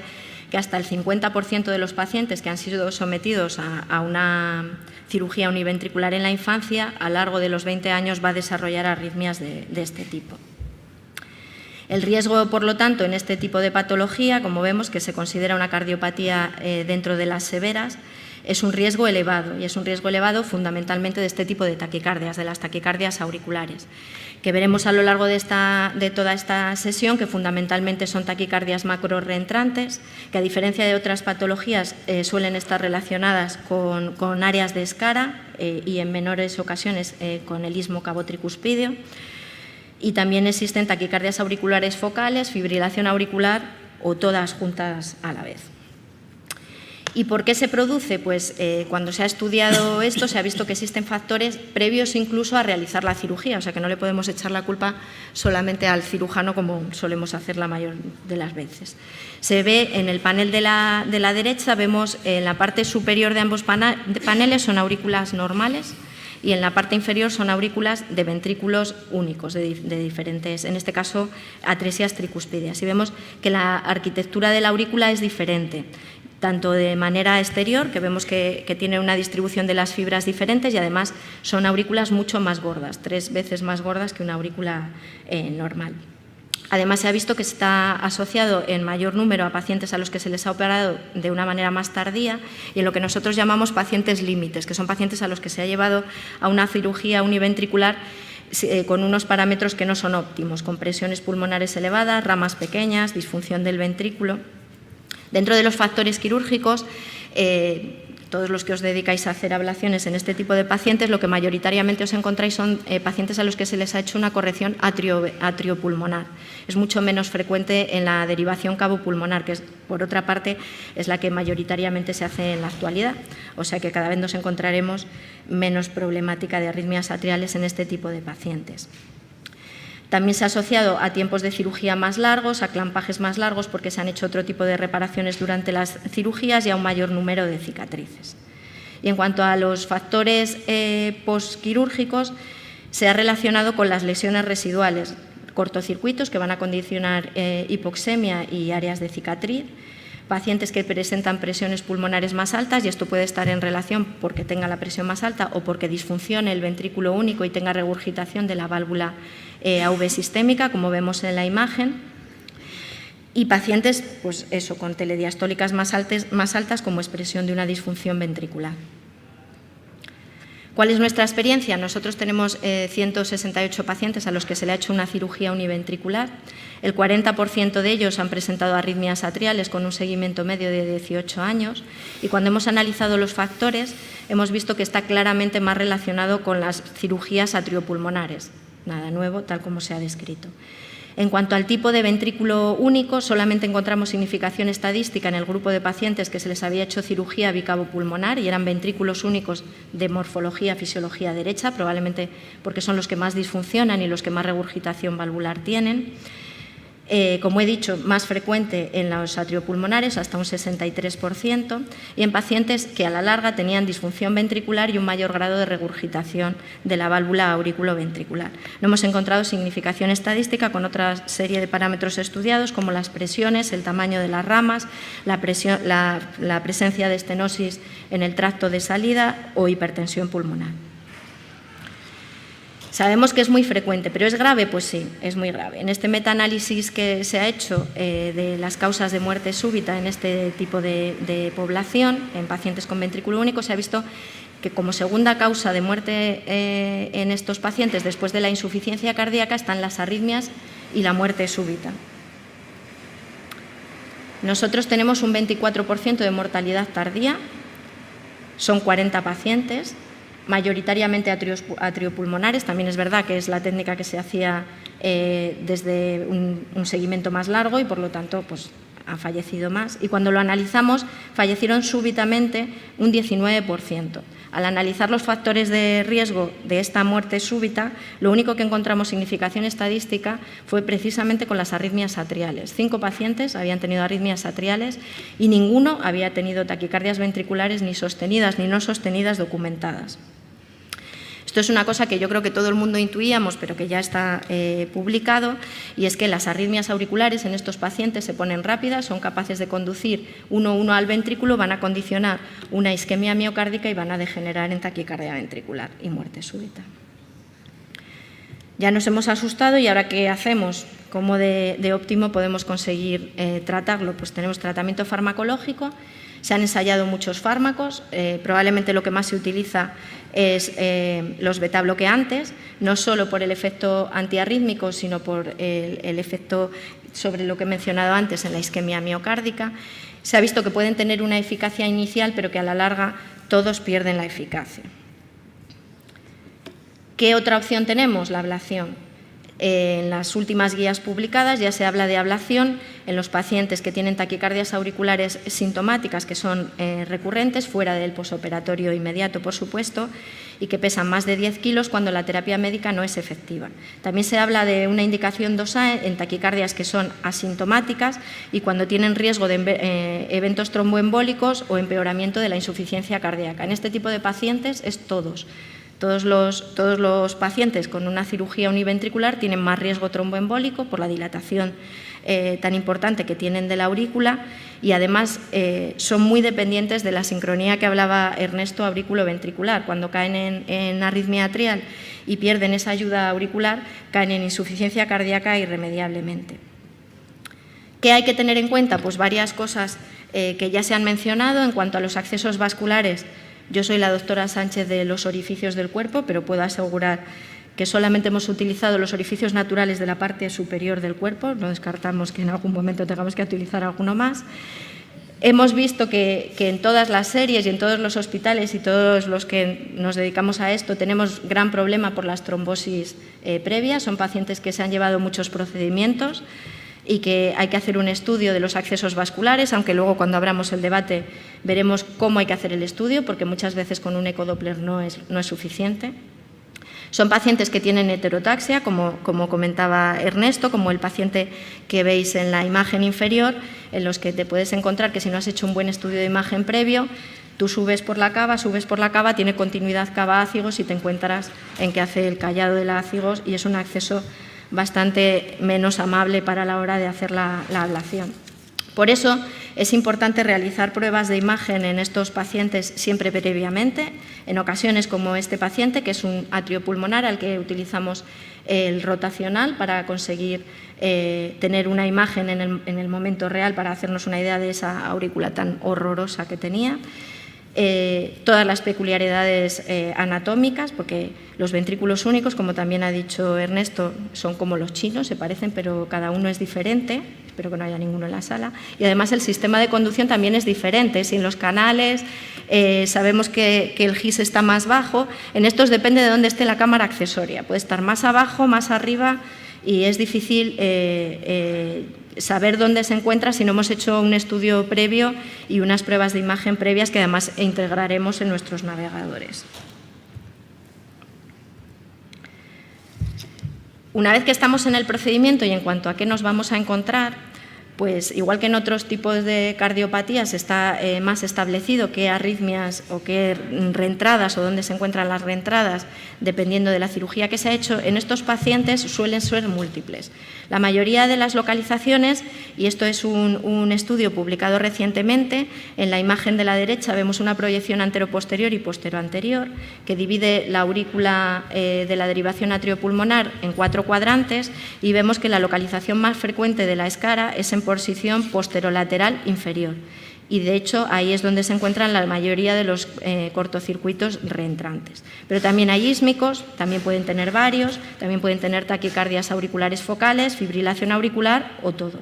que hasta el 50% de los pacientes que han sido sometidos a una cirugía univentricular en la infancia, a lo largo de los 20 años va a desarrollar arritmias de este tipo. El riesgo, por lo tanto, en este tipo de patología, como vemos que se considera una cardiopatía dentro de las severas, es un riesgo elevado, y es un riesgo elevado fundamentalmente de este tipo de taquicardias, de las taquicardias auriculares, que veremos a lo largo de toda esta sesión, que fundamentalmente son taquicardias macro-reentrantes, que a diferencia de otras patologías suelen estar relacionadas con áreas de escara y en menores ocasiones con el istmo cabo-tricuspidio. Y también existen taquicardias auriculares focales, fibrilación auricular o todas juntas a la vez. ¿Y por qué se produce? Pues cuando se ha estudiado esto se ha visto que existen factores previos incluso a realizar la cirugía, o sea que no le podemos echar la culpa solamente al cirujano como solemos hacer la mayor de las veces. Se ve en el panel de la derecha, vemos en la parte superior de ambos paneles son aurículas normales y en la parte inferior son aurículas de ventrículos únicos, de diferentes, en este caso, atresias tricuspídeas. Y vemos que la arquitectura de la aurícula es diferente, tanto de manera exterior, que vemos que tiene una distribución de las fibras diferentes, y además son aurículas mucho más gordas, 3 veces más gordas que una aurícula normal. Además, se ha visto que está asociado en mayor número a pacientes a los que se les ha operado de una manera más tardía y en lo que nosotros llamamos pacientes límites, que son pacientes a los que se ha llevado a una cirugía univentricular con unos parámetros que no son óptimos, con presiones pulmonares elevadas, ramas pequeñas, disfunción del ventrículo. Dentro de los factores quirúrgicos, todos los que os dedicáis a hacer ablaciones en este tipo de pacientes, lo que mayoritariamente os encontráis son pacientes a los que se les ha hecho una corrección atriopulmonar. Es mucho menos frecuente en la derivación cabopulmonar, que por otra parte es la que mayoritariamente se hace en la actualidad. O sea que cada vez nos encontraremos menos problemática de arritmias atriales en este tipo de pacientes. También se ha asociado a tiempos de cirugía más largos, a clampajes más largos porque se han hecho otro tipo de reparaciones durante las cirugías y a un mayor número de cicatrices. Y en cuanto a los factores posquirúrgicos, se ha relacionado con las lesiones residuales, cortocircuitos que van a condicionar hipoxemia y áreas de cicatriz, pacientes que presentan presiones pulmonares más altas, y esto puede estar en relación porque tenga la presión más alta o porque disfuncione el ventrículo único y tenga regurgitación de la válvula AV sistémica, como vemos en la imagen, y pacientes pues eso, con telediastólicas más altas como expresión de una disfunción ventricular. ¿Cuál es nuestra experiencia? Nosotros tenemos 168 pacientes a los que se le ha hecho una cirugía univentricular. El 40% de ellos han presentado arritmias atriales con un seguimiento medio de 18 años, y cuando hemos analizado los factores hemos visto que está claramente más relacionado con las cirugías atriopulmonares. Nada nuevo, tal como se ha descrito. En cuanto al tipo de ventrículo único, solamente encontramos significación estadística en el grupo de pacientes que se les había hecho cirugía bicavopulmonar y eran ventrículos únicos de morfología, fisiología derecha, probablemente porque son los que más disfuncionan y los que más regurgitación valvular tienen. Como he dicho, más frecuente en los atriopulmonares, hasta un 63%, y en pacientes que a la larga tenían disfunción ventricular y un mayor grado de regurgitación de la válvula aurículo-ventricular. No hemos encontrado significación estadística con otra serie de parámetros estudiados, como las presiones, el tamaño de las ramas, la presencia de estenosis en el tracto de salida o hipertensión pulmonar. Sabemos que es muy frecuente, pero ¿es grave? Pues sí, es muy grave. En este metaanálisis que se ha hecho de las causas de muerte súbita en este tipo de población, en pacientes con ventrículo único, se ha visto que como segunda causa de muerte en estos pacientes después de la insuficiencia cardíaca están las arritmias y la muerte súbita. Nosotros tenemos un 24% de mortalidad tardía, son 40 pacientes, mayoritariamente atriopulmonares. También es verdad que es la técnica que se hacía desde un seguimiento más largo y, por lo tanto, pues, han fallecido más, y cuando lo analizamos fallecieron súbitamente un 19%. Al analizar los factores de riesgo de esta muerte súbita, lo único que encontramos significación estadística fue precisamente con las arritmias atriales. 5 pacientes habían tenido arritmias atriales y ninguno había tenido taquicardias ventriculares ni sostenidas ni no sostenidas documentadas. Esto es una cosa que yo creo que todo el mundo intuíamos, pero que ya está publicado, y es que las arritmias auriculares en estos pacientes se ponen rápidas, son capaces de conducir uno a uno al ventrículo, van a condicionar una isquemia miocárdica y van a degenerar en taquicardia ventricular y muerte súbita. Ya nos hemos asustado y ahora ¿qué hacemos? ¿Cómo de óptimo podemos conseguir tratarlo? Pues tenemos tratamiento farmacológico. Se han ensayado muchos fármacos, probablemente lo que más se utiliza es los betabloqueantes, no solo por el efecto antiarrítmico, sino por el efecto sobre lo que he mencionado antes en la isquemia miocárdica. Se ha visto que pueden tener una eficacia inicial, pero que a la larga todos pierden la eficacia. ¿Qué otra opción tenemos? La ablación. En las últimas guías publicadas ya se habla de ablación en los pacientes que tienen taquicardias auriculares sintomáticas, que son recurrentes, fuera del posoperatorio inmediato, por supuesto, y que pesan más de 10 kilos cuando la terapia médica no es efectiva. También se habla de una indicación DOSAE en taquicardias que son asintomáticas y cuando tienen riesgo de eventos tromboembólicos o empeoramiento de la insuficiencia cardíaca. En este tipo de pacientes es todos. Todos los pacientes con una cirugía univentricular tienen más riesgo tromboembólico por la dilatación tan importante que tienen de la aurícula y además son muy dependientes de la sincronía que hablaba Ernesto aurículo-ventricular. Cuando caen en arritmia atrial y pierden esa ayuda auricular, caen en insuficiencia cardíaca irremediablemente. ¿Qué hay que tener en cuenta? Pues varias cosas que ya se han mencionado en cuanto a los accesos vasculares. Yo soy la doctora Sánchez de los orificios del cuerpo, pero puedo asegurar que solamente hemos utilizado los orificios naturales de la parte superior del cuerpo, no descartamos que en algún momento tengamos que utilizar alguno más. Hemos visto que en todas las series y en todos los hospitales y todos los que nos dedicamos a esto tenemos gran problema por las trombosis previas, son pacientes que se han llevado muchos procedimientos y que hay que hacer un estudio de los accesos vasculares, aunque luego cuando abramos el debate veremos cómo hay que hacer el estudio, porque muchas veces con un ecodoppler no es suficiente. Son pacientes que tienen heterotaxia, como comentaba Ernesto, como el paciente que veis en la imagen inferior, en los que te puedes encontrar que si no has hecho un buen estudio de imagen previo, tú subes por la cava, tiene continuidad cava-ácigos y te encuentras en que hace el callado de la ácigos y es un acceso bastante menos amable para la hora de hacer la ablación. Por eso es importante realizar pruebas de imagen en estos pacientes siempre previamente, en ocasiones como este paciente, que es un atrio pulmonar al que utilizamos el rotacional para conseguir tener una imagen en el momento real para hacernos una idea de esa aurícula tan horrorosa que tenía. Todas las peculiaridades anatómicas, porque los ventrículos únicos, como también ha dicho Ernesto, son como los chinos, se parecen, pero cada uno es diferente. Espero que no haya ninguno en la sala. Y además el sistema de conducción también es diferente. Si en los canales sabemos que el GIS está más bajo, en estos depende de dónde esté la cámara accesoria. Puede estar más abajo, más arriba, y es difícil saber dónde se encuentra si no hemos hecho un estudio previo y unas pruebas de imagen previas que además integraremos en nuestros navegadores. Una vez que estamos en el procedimiento y en cuanto a qué nos vamos a encontrar, pues igual que en otros tipos de cardiopatías está más establecido qué arritmias o qué reentradas o dónde se encuentran las reentradas dependiendo de la cirugía que se ha hecho, en estos pacientes suelen ser múltiples. La mayoría de las localizaciones, y esto es un estudio publicado recientemente, en la imagen de la derecha vemos una proyección anteroposterior y posteroanterior que divide la aurícula de la derivación atriopulmonar en 4 cuadrantes y vemos que la localización más frecuente de la escara es en posición posterolateral inferior. Y de hecho ahí es donde se encuentran la mayoría de los cortocircuitos reentrantes. Pero también hay ísmicos, también pueden tener varios, también pueden tener taquicardias auriculares focales, fibrilación auricular o todo.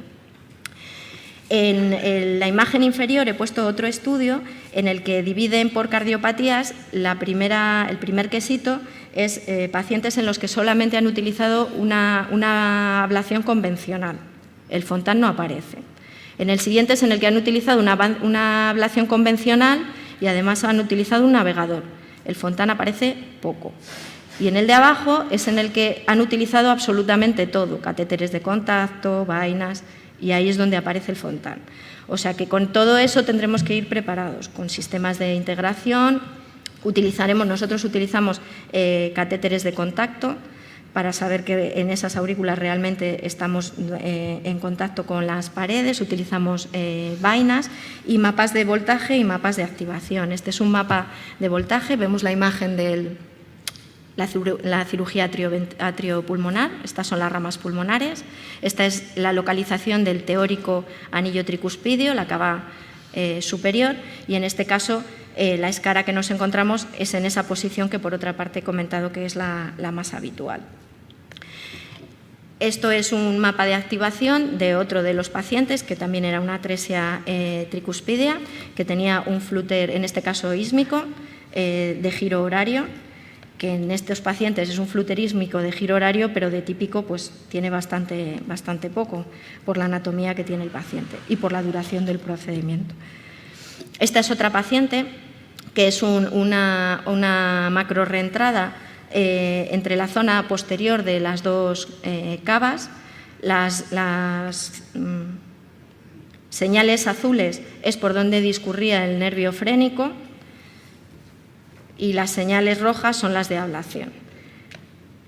En la imagen inferior he puesto otro estudio en el que dividen por cardiopatías. El primer quesito es pacientes en los que solamente han utilizado una ablación convencional. El Fontan no aparece. En el siguiente es en el que han utilizado una ablación convencional y además han utilizado un navegador. El Fontan aparece poco. Y en el de abajo es en el que han utilizado absolutamente todo, catéteres de contacto, vainas, y ahí es donde aparece el Fontan. O sea que con todo eso tendremos que ir preparados, con sistemas de integración. Nosotros utilizamos catéteres de contacto para saber que en esas aurículas realmente estamos en contacto con las paredes, utilizamos vainas y mapas de voltaje y mapas de activación. Este es un mapa de voltaje, vemos la imagen de la cirugía atriopulmonar, estas son las ramas pulmonares, esta es la localización del teórico anillo tricuspidio, la cava superior, y en este caso la escara que nos encontramos es en esa posición que por otra parte he comentado que es la más habitual. Esto es un mapa de activación de otro de los pacientes, que también era una atresia tricuspidea, que tenía un flúter, en este caso ísmico, de giro horario, que en estos pacientes es un flúter ísmico de giro horario, pero de típico pues tiene bastante poco, por la anatomía que tiene el paciente y por la duración del procedimiento. Esta es otra paciente, que es una macro reentrada entre la zona posterior de las dos cavas. Las señales azules es por donde discurría el nervio frénico y las señales rojas son las de ablación.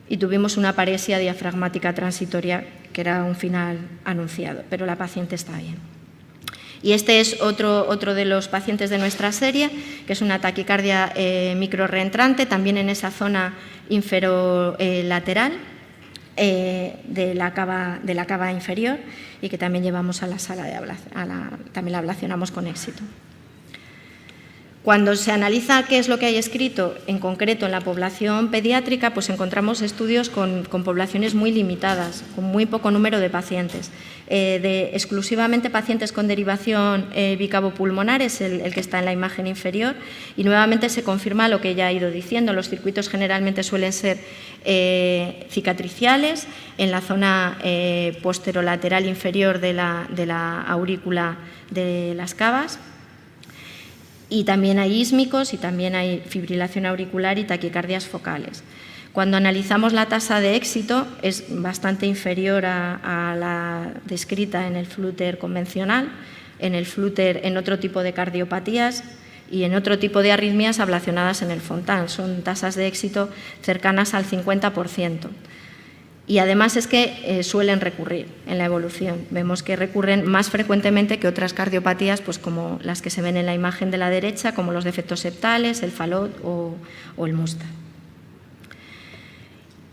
Y tuvimos una paresia diafragmática transitoria, que era un final anunciado, pero la paciente está bien. Y este es otro de los pacientes de nuestra serie, que es una taquicardia microrreentrante, también en esa zona inferolateral de la cava inferior, y que también llevamos a la sala de ablación, también la ablacionamos con éxito. Cuando se analiza qué es lo que hay escrito, en concreto en la población pediátrica, pues encontramos estudios con poblaciones muy limitadas, con muy poco número de pacientes. Exclusivamente pacientes con derivación bicavopulmonar es el que está en la imagen inferior, y nuevamente se confirma lo que ya he ido diciendo. Los circuitos generalmente suelen ser cicatriciales en la zona posterolateral inferior de la aurícula de las cavas. Y también hay ísmicos y también hay fibrilación auricular y taquicardias focales. Cuando analizamos la tasa de éxito es bastante inferior a la descrita en el flúter convencional, en otro tipo de cardiopatías y en otro tipo de arritmias ablacionadas en el Fontan. Son tasas de éxito cercanas al 50%. Y además es que suelen recurrir en la evolución. Vemos que recurren más frecuentemente que otras cardiopatías, pues como las que se ven en la imagen de la derecha, como los defectos septales, el Fallot o el Mustard.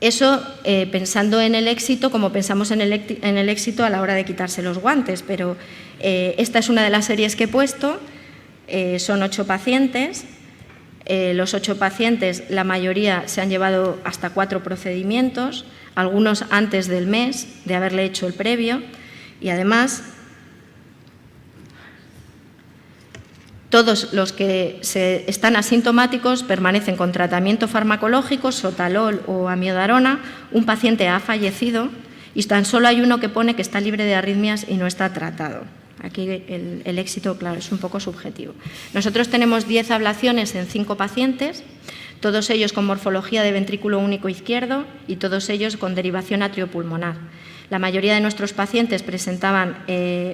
Eso pensando en el éxito, como pensamos en el éxito a la hora de quitarse los guantes, pero esta es una de las series que he puesto, son 8 pacientes. Los 8 pacientes, la mayoría se han llevado hasta 4 procedimientos, algunos antes del mes de haberle hecho el previo, y además todos los que están asintomáticos permanecen con tratamiento farmacológico, sotalol o amiodarona. Un paciente ha fallecido y tan solo hay uno que pone que está libre de arritmias y no está tratado. Aquí el éxito, claro, es un poco subjetivo. Nosotros tenemos 10 ablaciones en 5 pacientes, todos ellos con morfología de ventrículo único izquierdo y todos ellos con derivación atriopulmonar. La mayoría de nuestros pacientes presentaban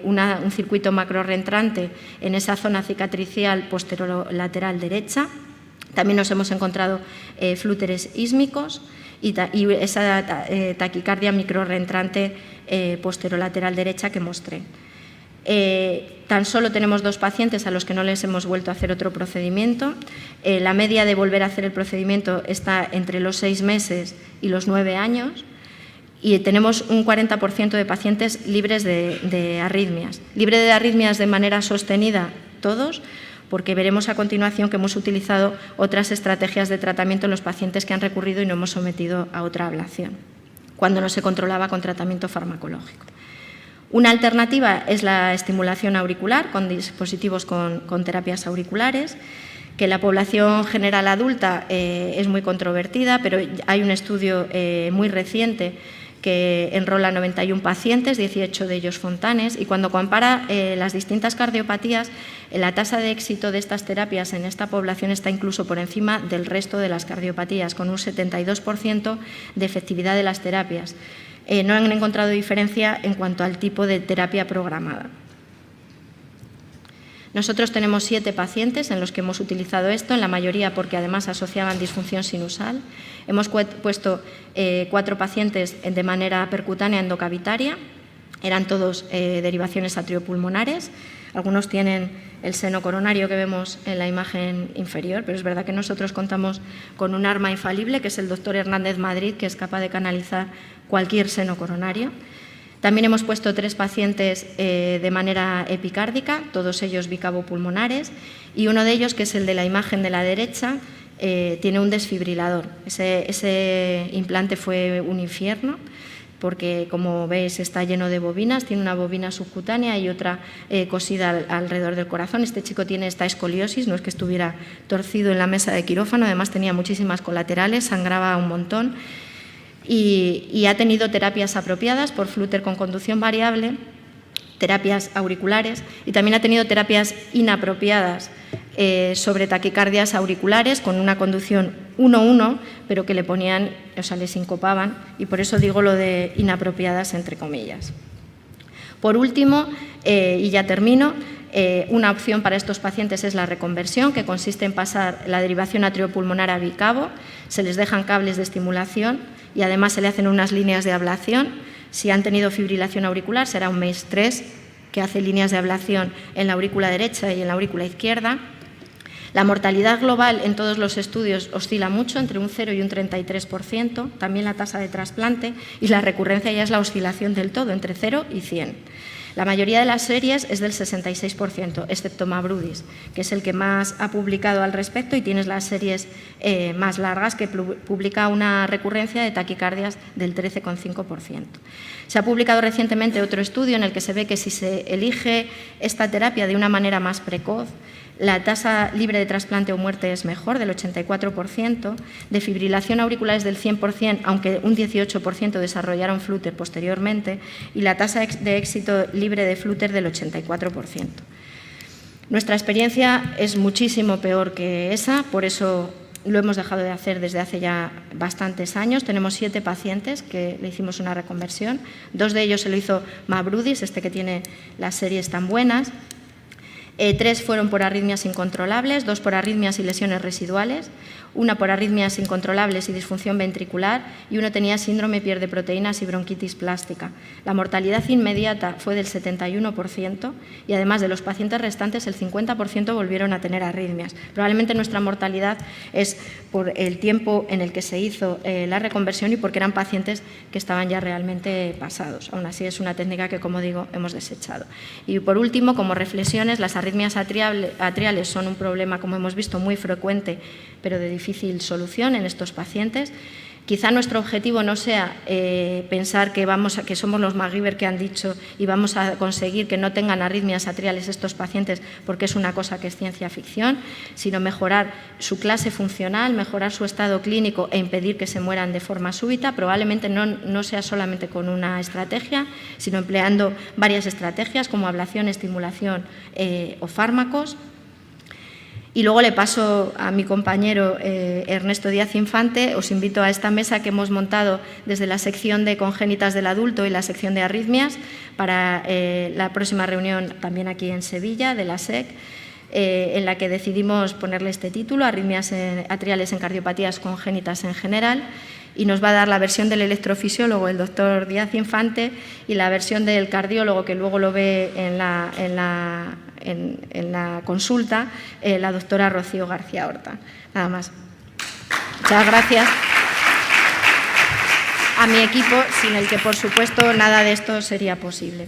un circuito macrorreentrante en esa zona cicatricial posterolateral derecha. También nos hemos encontrado flúteres ísmicos y esa taquicardia microrreentrante posterolateral derecha que mostré. Tan solo tenemos 2 pacientes a los que no les hemos vuelto a hacer otro procedimiento. La media de volver a hacer el procedimiento está entre los 6 meses y los 9 años. Y tenemos un 40% de pacientes libres de arritmias. Libre de arritmias de manera sostenida todos, porque veremos a continuación que hemos utilizado otras estrategias de tratamiento en los pacientes que han recurrido y no hemos sometido a otra ablación, cuando no se controlaba con tratamiento farmacológico. Una alternativa es la estimulación auricular con dispositivos con terapias auriculares, que en la población general adulta es muy controvertida, pero hay un estudio muy reciente que enrola 91 pacientes, 18 de ellos fontanes, y cuando compara las distintas cardiopatías, la tasa de éxito de estas terapias en esta población está incluso por encima del resto de las cardiopatías, con un 72% de efectividad de las terapias. No han encontrado diferencia en cuanto al tipo de terapia programada. Nosotros tenemos 7 pacientes en los que hemos utilizado esto, en la mayoría porque además asociaban disfunción sinusal. Hemos puesto 4 pacientes de manera percutánea endocavitaria, eran todos derivaciones atriopulmonares. Algunos tienen el seno coronario que vemos en la imagen inferior, pero es verdad que nosotros contamos con un arma infalible, que es el doctor Hernández Madrid, que es capaz de canalizar cualquier seno coronario. También hemos puesto 3 pacientes de manera epicárdica, todos ellos bicavopulmonares, y uno de ellos, que es el de la imagen de la derecha, tiene un desfibrilador. Ese implante fue un infierno, porque, como veis, está lleno de bobinas, tiene una bobina subcutánea y otra cosida alrededor del corazón. Este chico tiene esta escoliosis, no es que estuviera torcido en la mesa de quirófano, además tenía muchísimas colaterales, sangraba un montón. Y ha tenido terapias apropiadas por flúter con conducción variable, terapias auriculares, y también ha tenido terapias inapropiadas sobre taquicardias auriculares con una conducción 1-1, pero que le ponían, o sea, le sincopaban, y por eso digo lo de inapropiadas entre comillas. Por último, y ya termino, una opción para estos pacientes es la reconversión, que consiste en pasar la derivación atriopulmonar a bicavo, se les dejan cables de estimulación y además se le hacen unas líneas de ablación. Si han tenido fibrilación auricular, será un MACE 3, que hace líneas de ablación en la aurícula derecha y en la aurícula izquierda. La mortalidad global en todos los estudios oscila mucho, entre un 0 y un 33%, también la tasa de trasplante, y la recurrencia ya es la oscilación del todo, entre 0 y 100. La mayoría de las series es del 66%, excepto Mabrudis, que es el que más ha publicado al respecto, y tienes las series más largas, que publica una recurrencia de taquicardias del 13,5%. Se ha publicado recientemente otro estudio en el que se ve que si se elige esta terapia de una manera más precoz, la tasa libre de trasplante o muerte es mejor, del 84%, de fibrilación auricular es del 100%, aunque un 18% desarrollaron flúter posteriormente, y la tasa de éxito libre de flúter del 84%. Nuestra experiencia es muchísimo peor que esa, por eso lo hemos dejado de hacer desde hace ya bastantes años. Tenemos 7 pacientes que le hicimos una reconversión, 2 de ellos se lo hizo Mabrudis, este que tiene las series tan buenas. 3 fueron por arritmias incontrolables, 2 por arritmias y lesiones residuales, 1 por arritmias incontrolables y disfunción ventricular, y 1 tenía síndrome pierde proteínas y bronquitis plástica. La mortalidad inmediata fue del 71% y además de los pacientes restantes el 50% volvieron a tener arritmias. Probablemente nuestra mortalidad es por el tiempo en el que se hizo la reconversión y porque eran pacientes que estaban ya realmente pasados. Aún así es una técnica que, como digo, hemos desechado. Y por último, como reflexiones, las arritmias atriales son un problema, como hemos visto, muy frecuente, pero de difícil solución en estos pacientes. Quizá nuestro objetivo no sea pensar que somos los MacGyver que han dicho y vamos a conseguir que no tengan arritmias atriales estos pacientes, porque es una cosa que es ciencia ficción, sino mejorar su clase funcional, mejorar su estado clínico e impedir que se mueran de forma súbita. Probablemente no sea solamente con una estrategia, sino empleando varias estrategias como ablación, estimulación o fármacos. Y luego le paso a mi compañero Ernesto Díaz Infante. Os invito a esta mesa que hemos montado desde la sección de congénitas del adulto y la sección de arritmias para la próxima reunión también aquí en Sevilla de la SEC, en la que decidimos ponerle este título, Arritmias atriales en cardiopatías congénitas en general, y nos va a dar la versión del electrofisiólogo, el doctor Díaz Infante, y la versión del cardiólogo, que luego lo ve en la consulta, la doctora Rocío García Horta. Nada más. Muchas gracias a mi equipo, sin el que, por supuesto, nada de esto sería posible.